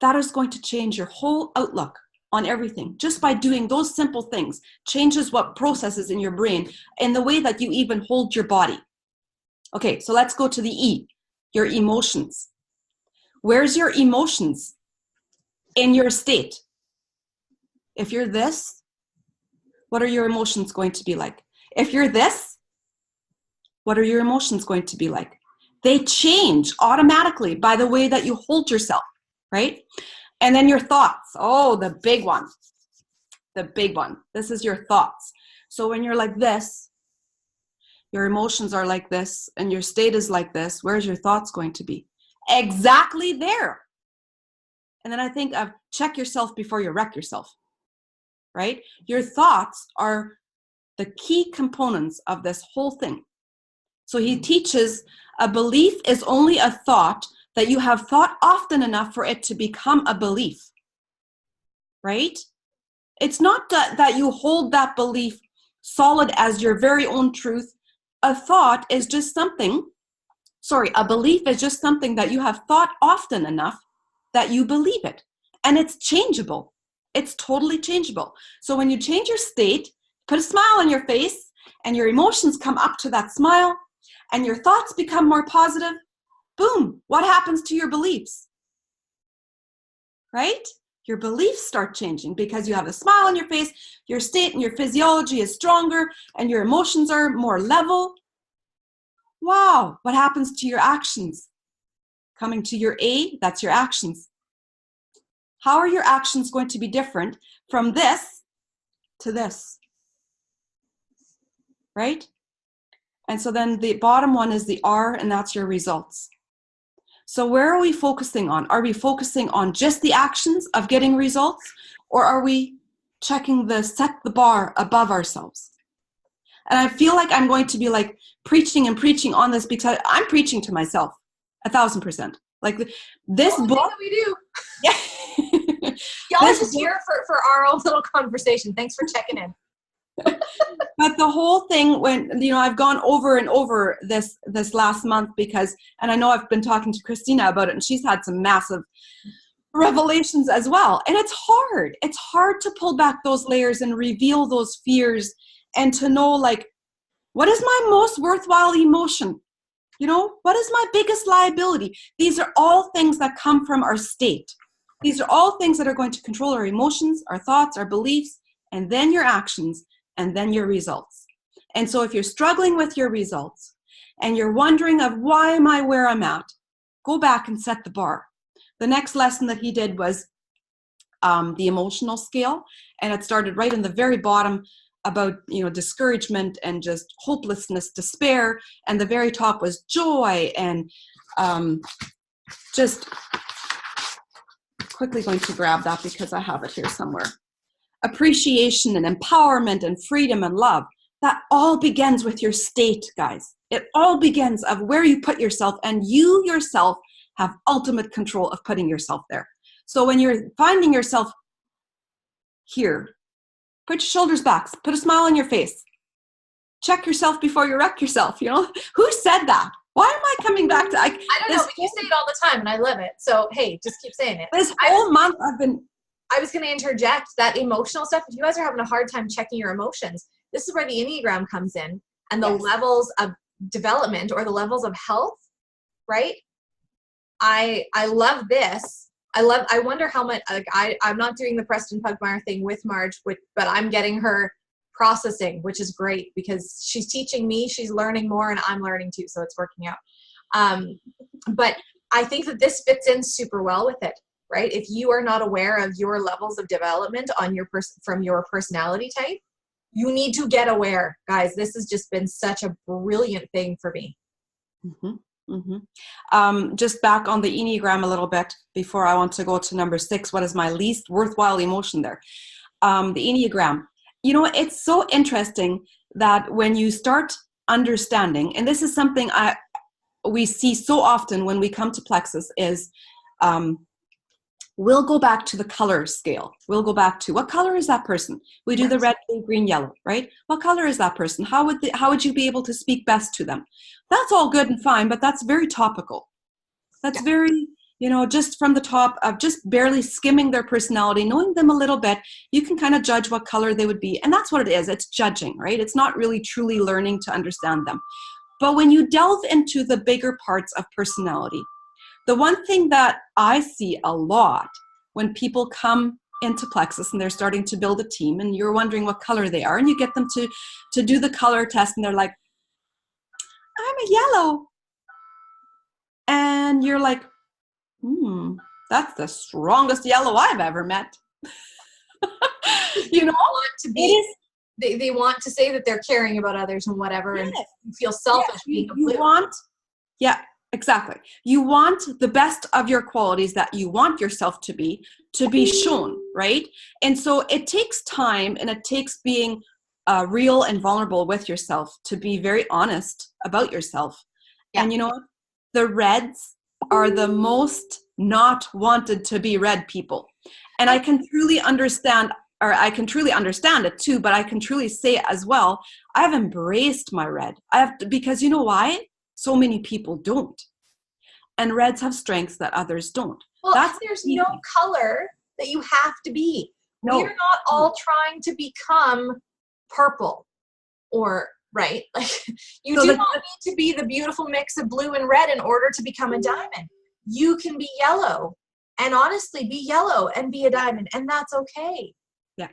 That is going to change your whole outlook on everything. Just by doing those simple things, changes what processes in your brain and the way that you even hold your body. Okay, so let's go to the E, your emotions. Where's your emotions in your state? If you're this, what are your emotions going to be like? If you're this, what are your emotions going to be like? They change automatically by the way that you hold yourself, right? And then your thoughts. Oh, the big one. The big one. This is your thoughts. So when you're like this, your emotions are like this, and your state is like this, where's your thoughts going to be? Exactly there. And then I think of check yourself before you wreck yourself, right? Your thoughts are the key components of this whole thing. So he teaches a belief is only a thought that you have thought often enough for it to become a belief, right? It's not that you hold that belief solid as your very own truth. A thought is just something, a belief is just something that you have thought often enough that you believe it. And it's changeable. It's totally changeable. So when you change your state, put a smile on your face and your emotions come up to that smile and your thoughts become more positive, boom, what happens to your beliefs? Right? Your beliefs start changing because you have a smile on your face, your state and your physiology is stronger, and your emotions are more level. Wow, what happens to your actions? Coming to your A, that's your actions. How are your actions going to be different from this to this? Right? And so then the bottom one is the R, and that's your results. So where are we focusing on? Are we focusing on just the actions of getting results, or are we checking set the bar above ourselves? And I feel like I'm going to be like preaching and preaching on this because I'm preaching to myself 1,000%. Like this book. We do. Yeah. Y'all are just here for our own little conversation. Thanks for checking in. But the whole thing, when I've gone over and over this last month because, and I know I've been talking to Christina about it, and she's had some massive revelations as well. And it's hard. It's hard to pull back those layers and reveal those fears and to know, like, what is my most worthwhile emotion? What is my biggest liability? These are all things that come from our state. These are all things that are going to control our emotions, our thoughts, our beliefs, and then your actions, and then your results. And so if you're struggling with your results and you're wondering of why am I where I'm at, go back and set the bar. The next lesson that he did was the emotional scale, and it started right in the very bottom about discouragement and just hopelessness, despair, and the very top was joy and just quickly going to grab that because I have it here somewhere. Appreciation and empowerment and freedom and love. That all begins with your state, guys. It all begins of where you put yourself, and you yourself have ultimate control of putting yourself there. So when you're finding yourself here, put your shoulders back, put a smile on your face. Check yourself before you wreck yourself. Who said that? Why am I coming back to? I don't know, but you say it all the time, and I love it. So hey, just keep saying it. This whole month I was going to interject that emotional stuff. If you guys are having a hard time checking your emotions, this is where the Enneagram comes in, and the levels of development or the levels of health, right? I love this. I wonder how much, like, I'm not doing the Preston Pugmire thing with Marge, but I'm getting her processing, which is great because she's teaching me, she's learning more, and I'm learning too. So it's working out. But I think that this fits in super well with it. Right? If you are not aware of your levels of development on from your personality type, You need to get aware, guys. This has just been such a brilliant thing for me. Mm-hmm. Just back on the Enneagram a little bit before I want to go to number 6. What is my least worthwhile emotion there? The Enneagram. It's so interesting that when you start understanding, and this is something we see so often when we come to Plexus, is we'll go back to the color scale. We'll go back to, what color is that person? We do the red, blue, green, yellow, right? What color is that person? How would you be able to speak best to them? That's all good and fine, but that's very topical. That's very, just from the top of just barely skimming their personality, knowing them a little bit, you can kind of judge what color they would be. And that's what it is. It's judging, right? It's not really truly learning to understand them. But when you delve into the bigger parts of personality, the one thing that I see a lot when people come into Plexus and they're starting to build a team and you're wondering what color they are, and you get them to do the color test and they're like, I'm a yellow. And you're like, that's the strongest yellow I've ever met. Want to be, they want to say that they're caring about others and whatever, and feel selfish being a blue. Exactly. You want the best of your qualities that you want yourself to be shown, right? And so it takes time, and it takes being real and vulnerable with yourself to be very honest about yourself. Yeah. And you know what? The reds are the most not wanted to be read people. And I can truly understand it too, but I can truly say it as well. I've embraced my red. Because you know why? So many people don't. And reds have strengths that others don't. Well, there's no color that you have to be. No. We're not all trying to become purple or, right? Like, you do not need to be the beautiful mix of blue and red in order to become a diamond. You can be yellow, and honestly be yellow and be a diamond, and that's okay. Yeah.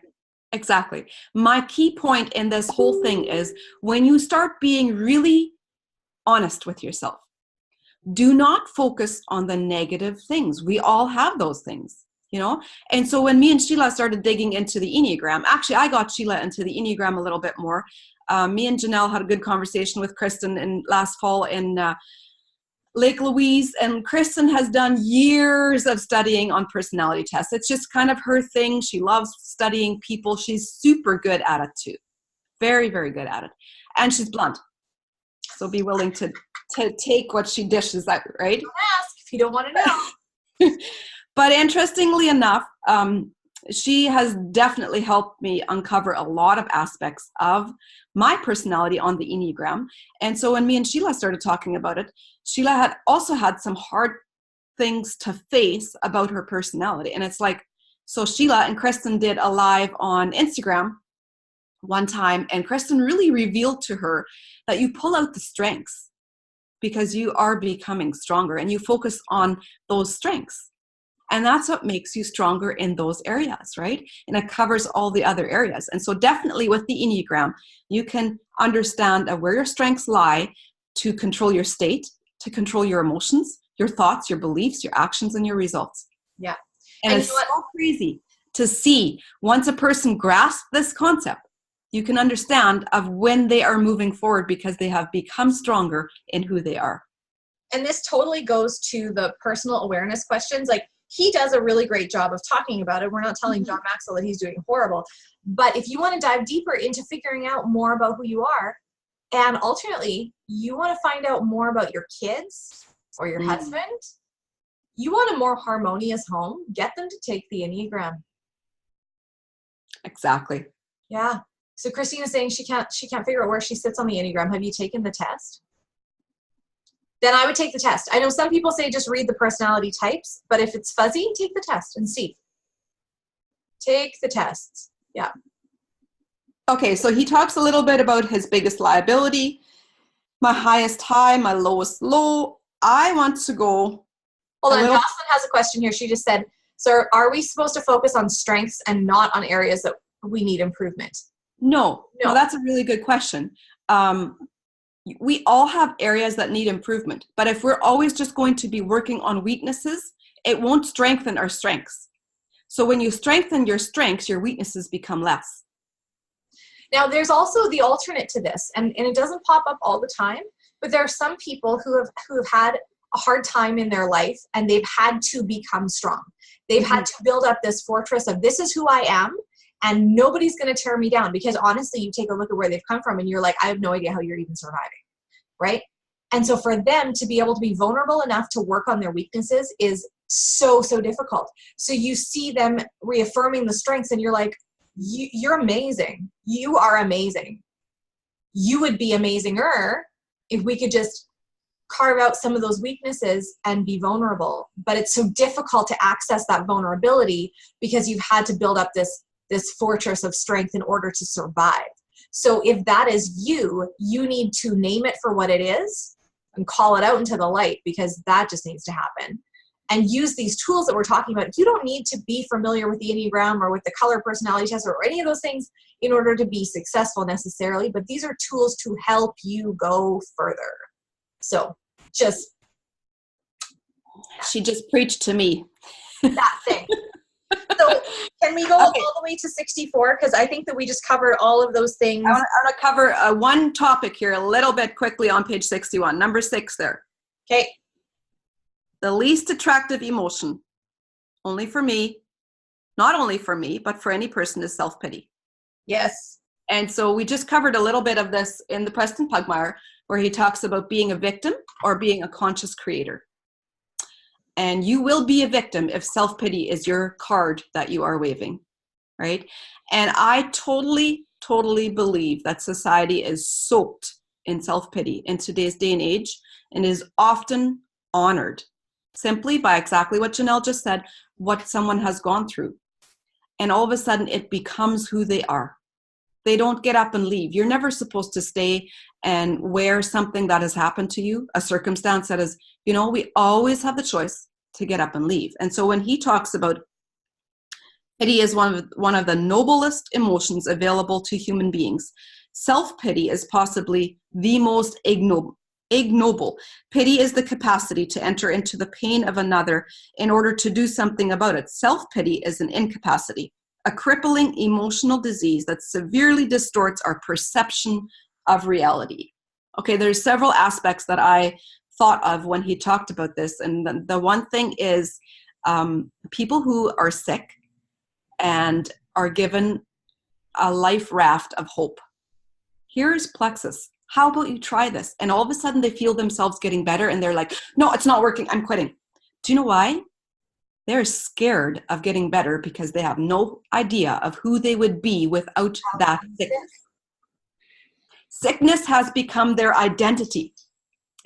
Exactly. My key point in this whole thing is when you start being really honest with yourself, do not focus on the negative things. We all have those things, And so when me and Sheila started digging into the Enneagram, actually I got Sheila into the Enneagram a little bit more. Me and Janelle had a good conversation with Kristen in last fall in Lake Louise, and Kristen has done years of studying on personality tests. It's just kind of her thing. She loves studying people. She's super good at it too. Very, very good at it. And she's blunt. So be willing to take what she dishes out, right? Don't ask if you don't want to know. But interestingly enough, she has definitely helped me uncover a lot of aspects of my personality on the Enneagram. And so when me and Sheila started talking about it, Sheila had also had some hard things to face about her personality. And it's like, so Sheila and Kristen did a live on Instagram one time, and Kristen really revealed to her that you pull out the strengths because you are becoming stronger and you focus on those strengths. And that's what makes you stronger in those areas, right? And it covers all the other areas. And so definitely with the Enneagram, you can understand where your strengths lie to control your state, to control your emotions, your thoughts, your beliefs, your actions, and your results. Yeah. And it's so crazy to see once a person grasps this concept, you can understand of when they are moving forward because they have become stronger in who they are. And this totally goes to the personal awareness questions. Like, he does a really great job of talking about it. We're not telling John Maxwell that he's doing horrible. But if you want to dive deeper into figuring out more about who you are, and ultimately you want to find out more about your kids or your husband, you want a more harmonious home, get them to take the Enneagram. Exactly. Yeah. So Christina's saying she can't figure out where she sits on the Enneagram. Have you taken the test? Then I would take the test. I know some people say just read the personality types, but if it's fuzzy, take the test and see. Take the tests. Yeah. Okay, so he talks a little bit about his biggest liability, my highest high, my lowest low. I want to go. Hold on, Jocelyn has a question here. She just said, so are we supposed to focus on strengths and not on areas that we need improvement? No, that's a really good question. We all have areas that need improvement, but if we're always just going to be working on weaknesses, it won't strengthen our strengths. So when you strengthen your strengths, your weaknesses become less. Now, there's also the alternate to this, and it doesn't pop up all the time, but there are some people who have had a hard time in their life, and they've had to become strong. They've had to build up this fortress of, this is who I am, and nobody's going to tear me down. Because honestly, you take a look at where they've come from, and you're like, I have no idea how you're even surviving, right? And so for them to be able to be vulnerable enough to work on their weaknesses is so, so difficult. So you see them reaffirming the strengths, and you're like, you're amazing. You are amazing. You would be amazinger if we could just carve out some of those weaknesses and be vulnerable. But it's so difficult to access that vulnerability because you've had to build up this fortress of strength in order to survive. So if that is you, you need to name it for what it is and call it out into the light, because that just needs to happen. And use these tools that we're talking about. You don't need to be familiar with the Enneagram or with the color personality test or any of those things in order to be successful necessarily, but these are tools to help you go further. So she just preached to me. That thing. So can we go all the way to 64? Because I think that we just covered all of those things. I want to cover one topic here a little bit quickly on page 61, number 6 there. Okay. The least attractive emotion, only for me, not only for me, but for any person, is self-pity. Yes. And so we just covered a little bit of this in the Preston Pugmire, where he talks about being a victim or being a conscious creator. And you will be a victim if self-pity is your card that you are waving, right? And I totally, totally believe that society is soaked in self-pity in today's day and age, and is often honored simply by exactly what Janelle just said, what someone has gone through. And all of a sudden it becomes who they are. They don't get up and leave. You're never supposed to stay and wear something that has happened to you, a circumstance that is, we always have the choice to get up and leave. And so when he talks about pity is one of the noblest emotions available to human beings, self-pity is possibly the most ignoble. Pity is the capacity to enter into the pain of another in order to do something about it. Self-pity is an incapacity, a crippling emotional disease that severely distorts our perception of reality. Okay, there's several aspects that I thought of when he talked about this. And the one thing is people who are sick and are given a life raft of hope. Here's Plexus. How about you try this? And all of a sudden they feel themselves getting better, and they're like, no, it's not working. I'm quitting. Do you know why? They're scared of getting better because they have no idea of who they would be without that sickness. Sickness has become their identity.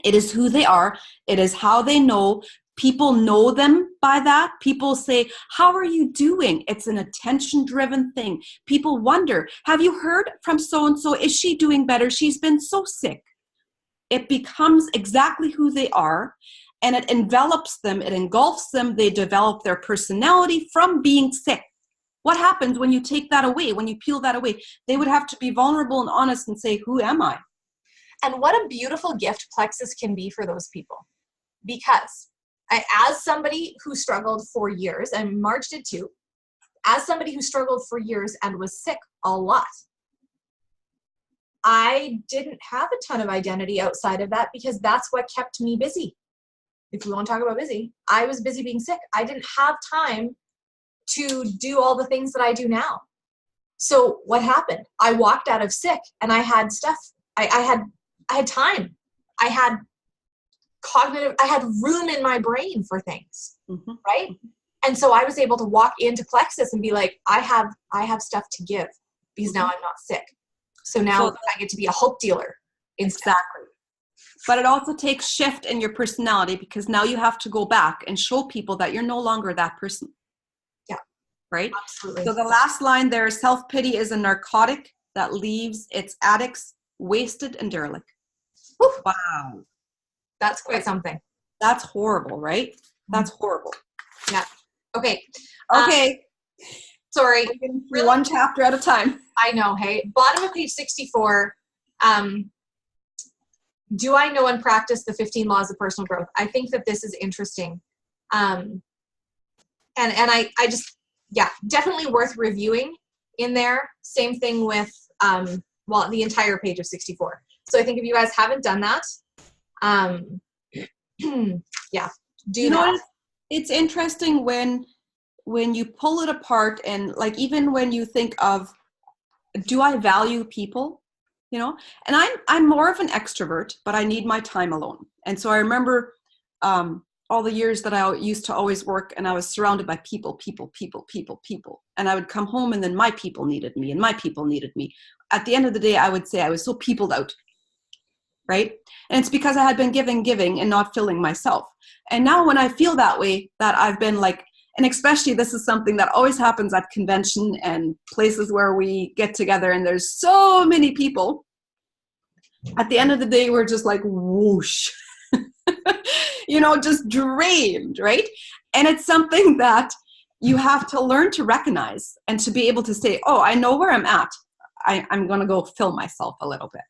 It is who they are. It is how they know. People know them by that. People say, how are you doing? It's an attention-driven thing. People wonder, have you heard from so-and-so? Is she doing better? She's been so sick. It becomes exactly who they are, and it envelops them. It engulfs them. They develop their personality from being sick. What happens when you take that away, when you peel that away? They would have to be vulnerable and honest and say, who am I? And what a beautiful gift Plexus can be for those people. Because as somebody who struggled for years, and Marge did too, as somebody who struggled for years and was sick a lot, I didn't have a ton of identity outside of that, because that's what kept me busy. If we want to talk about busy, I was busy being sick. I didn't have time to do all the things that I do now. So what happened? I walked out of sick and I had stuff. I had time. I had room in my brain for things, right? And so I was able to walk into Plexus and be like, I have stuff to give, because now I'm not sick. So now I get to be a hope dealer instead. Exactly. But it also takes shift in your personality, because now you have to go back and show people that you're no longer that person. Yeah. Right? Absolutely. So the last line there, self-pity is a narcotic that leaves its addicts wasted and derelict. Woo. Wow. That's quite something. That's horrible, right? That's horrible. Yeah. Okay. Okay. Sorry. Really? One chapter at a time. I know, hey. Bottom of page 64. Do I know and practice the 15 laws of personal growth? I think that this is interesting. And I just, definitely worth reviewing in there. Same thing with well, the entire page of 64. So I think if you guys haven't done that, yeah, do that. It's interesting when you pull it apart, and like even when you think of, do I value people? And I'm more of an extrovert, but I need my time alone. And so I remember all the years that I used to always work, and I was surrounded by people. And I would come home, and then my people needed me, and my people needed me. At the end of the day, I would say I was so peopled out, right? And it's because I had been giving and not filling myself. And now when I feel that way, that I've been like, and especially this is something that always happens at convention and places where we get together and there's so many people. At the end of the day, we're just like whoosh, just drained, right? And it's something that you have to learn to recognize and to be able to say, oh, I know where I'm at. I'm going to go fill myself a little bit.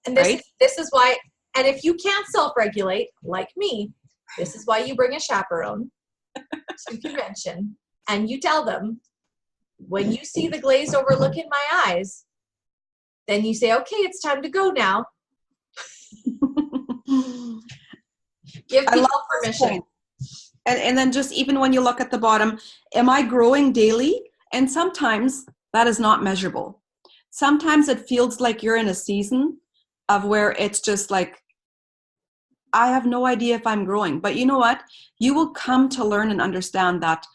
And this is why, and if you can't self-regulate like me, this is why you bring a chaperone to convention, and you tell them, when you see the glazed over look in my eyes, then you say, okay, it's time to go now. Give people permission. And then just even when you look at the bottom, am I growing daily? And sometimes that is not measurable. Sometimes it feels like you're in a season of where it's just like, I have no idea if I'm growing. But you know what? You will come to learn and understand that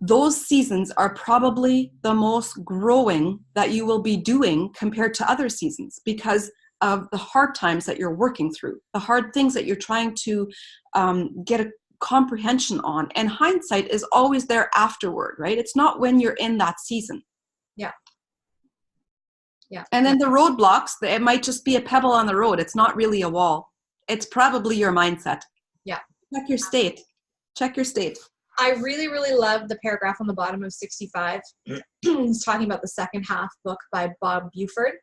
those seasons are probably the most growing that you will be doing compared to other seasons, because of the hard times that you're working through, the hard things that you're trying to get a comprehension on. And hindsight is always there afterward, right? It's not when you're in that season. Yeah. Yeah. And then the roadblocks, it might just be a pebble on the road. It's not really a wall. It's probably your mindset. Yeah. Check your state. Check your state. I really, really love the paragraph on the bottom of 65. It's talking about the second half book by Bob Buford.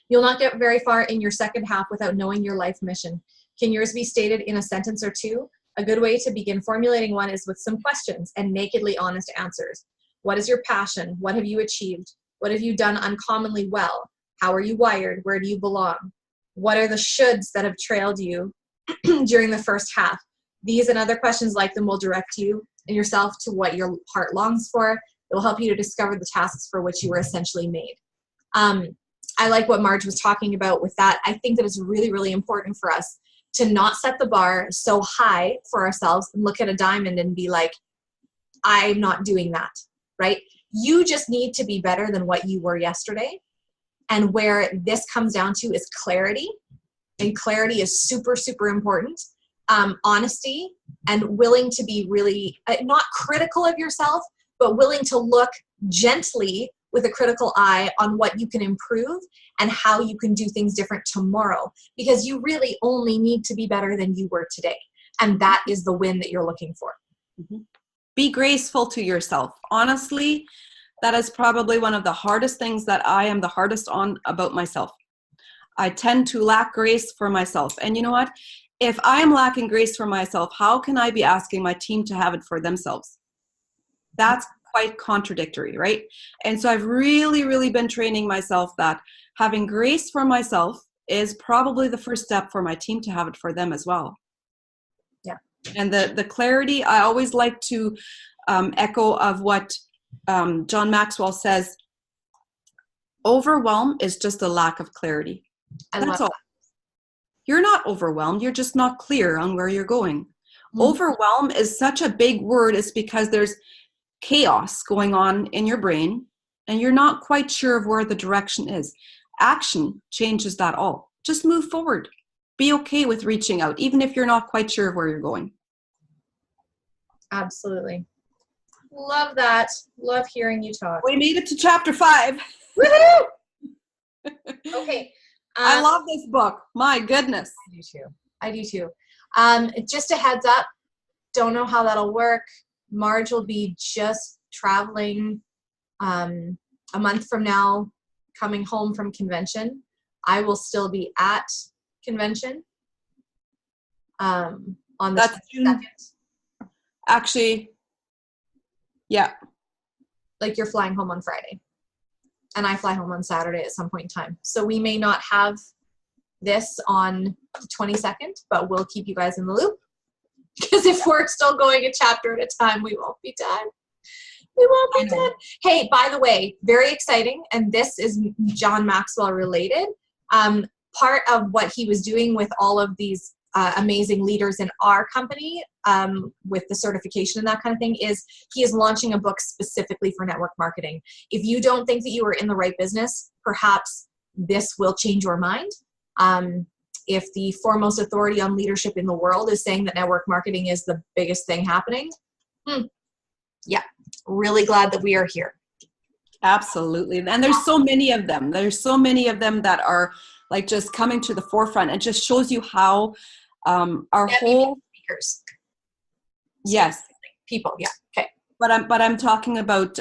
You'll not get very far in your second half without knowing your life mission. Can yours be stated in a sentence or two? A good way to begin formulating one is with some questions and nakedly honest answers. What is your passion? What have you achieved? What have you done uncommonly well? How are you wired? Where do you belong? What are the shoulds that have trailed you during the first half? These and other questions like them will direct you and yourself to what your heart longs for. It will help you to discover the tasks for which you were essentially made. I like what Marge was talking about with that. I think that it's really, really important for us to not set the bar so high for ourselves and look at a diamond and be like, I'm not doing that, right? You just need to be better than what you were yesterday. And where this comes down to is clarity. And clarity is super, super important. Honesty and willing to be really, not critical of yourself, but willing to look gently with a critical eye on what you can improve and how you can do things different tomorrow. Because you really only need to be better than you were today. And that is the win that you're looking for. Mm-hmm. Be graceful to yourself. Honestly, that is probably one of the hardest things that I am the hardest on about myself. I tend to lack grace for myself. And you know what? If I am lacking grace for myself, how can I be asking my team to have it for themselves? That's quite contradictory, right? And so I've really, really been training myself that having grace for myself is probably the first step for my team to have it for them as well. Yeah. And the clarity, I always like to echo of what John Maxwell says, overwhelm is just a lack of clarity. That's all. You're not overwhelmed. You're just not clear on where you're going. Mm-hmm. Overwhelm is such a big word. It's because there's chaos going on in your brain and you're not quite sure of where the direction is. Action changes that all. Just move forward. Be okay with reaching out, even if you're not quite sure of where you're going. Absolutely. Love that. Love hearing you talk. We made it to chapter 5. Woohoo! Okay. I love this book. My goodness. I do too. Just a heads up. Don't know how that'll work. Marge will be just traveling a month from now, coming home from convention. I will still be at convention on the 22nd. Actually, yeah. Like you're flying home on Friday. and I fly home on Saturday at some point in time. So we may not have this on the 22nd, but we'll keep you guys in the loop. Because if we're still going a chapter at a time, we won't be done. We won't be done. Hey, by the way, very exciting, and this is John Maxwell related. Part of what he was doing with all of these amazing leaders in our company with the certification and that kind of thing is he is launching a book specifically for network marketing. If you don't think that you are in the right business, perhaps this will change your mind. If the foremost authority on leadership in the world is saying that network marketing is the biggest thing happening, yeah, really glad that we are here. Absolutely. And there's so many of them. There's so many of them that are like just coming to the forefront. It just shows you how our whole speakers. Yes. People. Yeah. Okay. But I'm talking about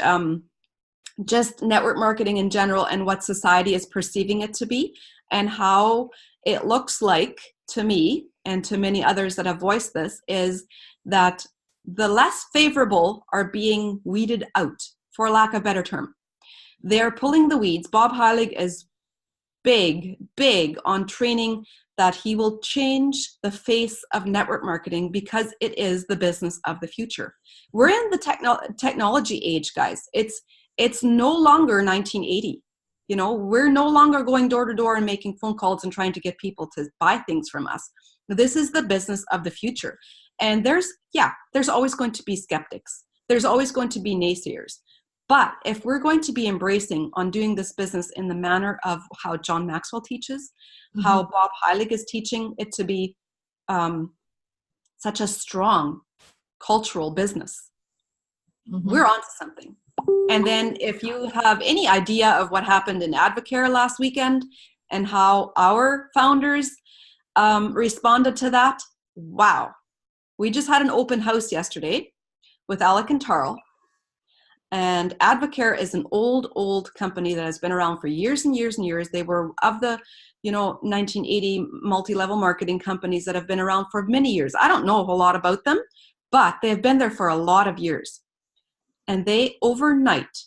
just network marketing in general and what society is perceiving it to be, and how it looks like to me and to many others that have voiced this is that the less favorable are being weeded out, for lack of a better term. They're pulling the weeds. Bob Heilig is big on training that he will change the face of network marketing because it is the business of the future. We're in the technology age, guys. It's no longer 1980. You know, we're no longer going door to door and making phone calls and trying to get people to buy things from us. This is the business of the future. And there's always going to be skeptics. There's always going to be naysayers. But if we're going to be embracing on doing this business in the manner of how John Maxwell teaches, how Bob Heilig is teaching it to be such a strong cultural business, we're onto something. And then if you have any idea of what happened in Advocare last weekend and how our founders responded to that, wow. We just had an open house yesterday with Alec and Tarl. And Advocare is an old company that has been around for years and years and years. They were of the 1980 multi-level marketing companies that have been around for many years. I don't know a whole lot about them, but they have been there for a lot of years. And they overnight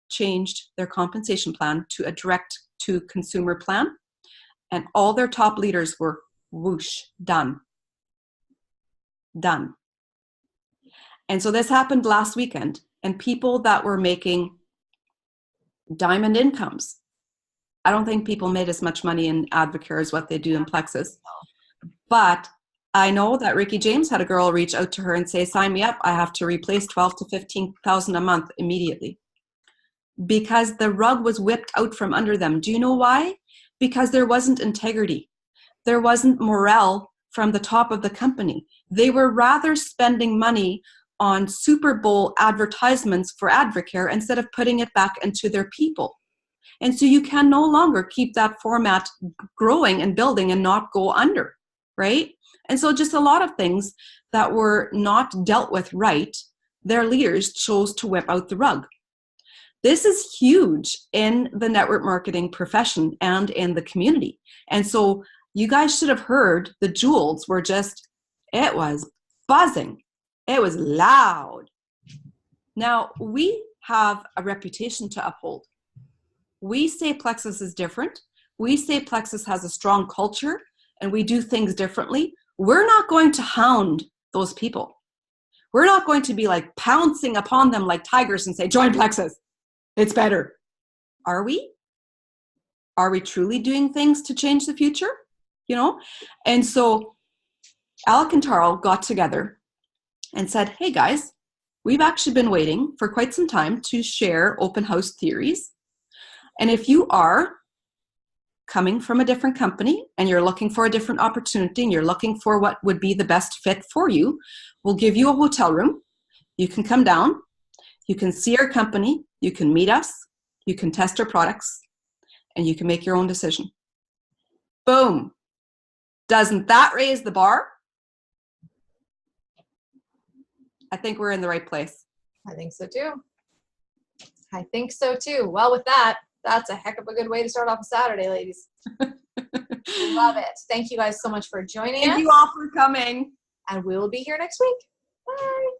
changed their compensation plan to a direct-to-consumer plan. And all their top leaders were whoosh, done. And so this happened last weekend. And people that were making diamond incomes, I don't think people made as much money in Advocare as what they do in Plexus. But I know that Ricky James had a girl reach out to her and say, sign me up. I have to replace $12,000 to $15,000 a month immediately. Because the rug was whipped out from under them. Do you know why? Because there wasn't integrity. There wasn't morale from the top of the company. They were rather spending money on Super Bowl advertisements for Advocare instead of putting it back into their people. And so you can no longer keep that format growing and building and not go under, right? And so just a lot of things that were not dealt with right, their leaders chose to whip out the rug. This is huge in the network marketing profession and in the community. And so you guys should have heard the jewels were just, it was buzzing. It was loud. Now, we have a reputation to uphold. We say Plexus is different. We say Plexus has a strong culture and we do things differently. We're not going to hound those people. We're not going to be like pouncing upon them like tigers and say, join Plexus. It's better. Are we? Are we truly doing things to change the future? And so Alec and Tarl got together and said, hey guys, we've actually been waiting for quite some time to share open house theories. And if you are coming from a different company and you're looking for a different opportunity and you're looking for what would be the best fit for you, we'll give you a hotel room. You can come down. You can see our company. You can meet us. You can test our products. And you can make your own decision. Boom. Doesn't that raise the bar? I think we're in the right place. I think so too. Well, with that, that's a heck of a good way to start off a Saturday, ladies. Love it. Thank you guys so much for joining us. Thank you all for coming. And we will be here next week. Bye.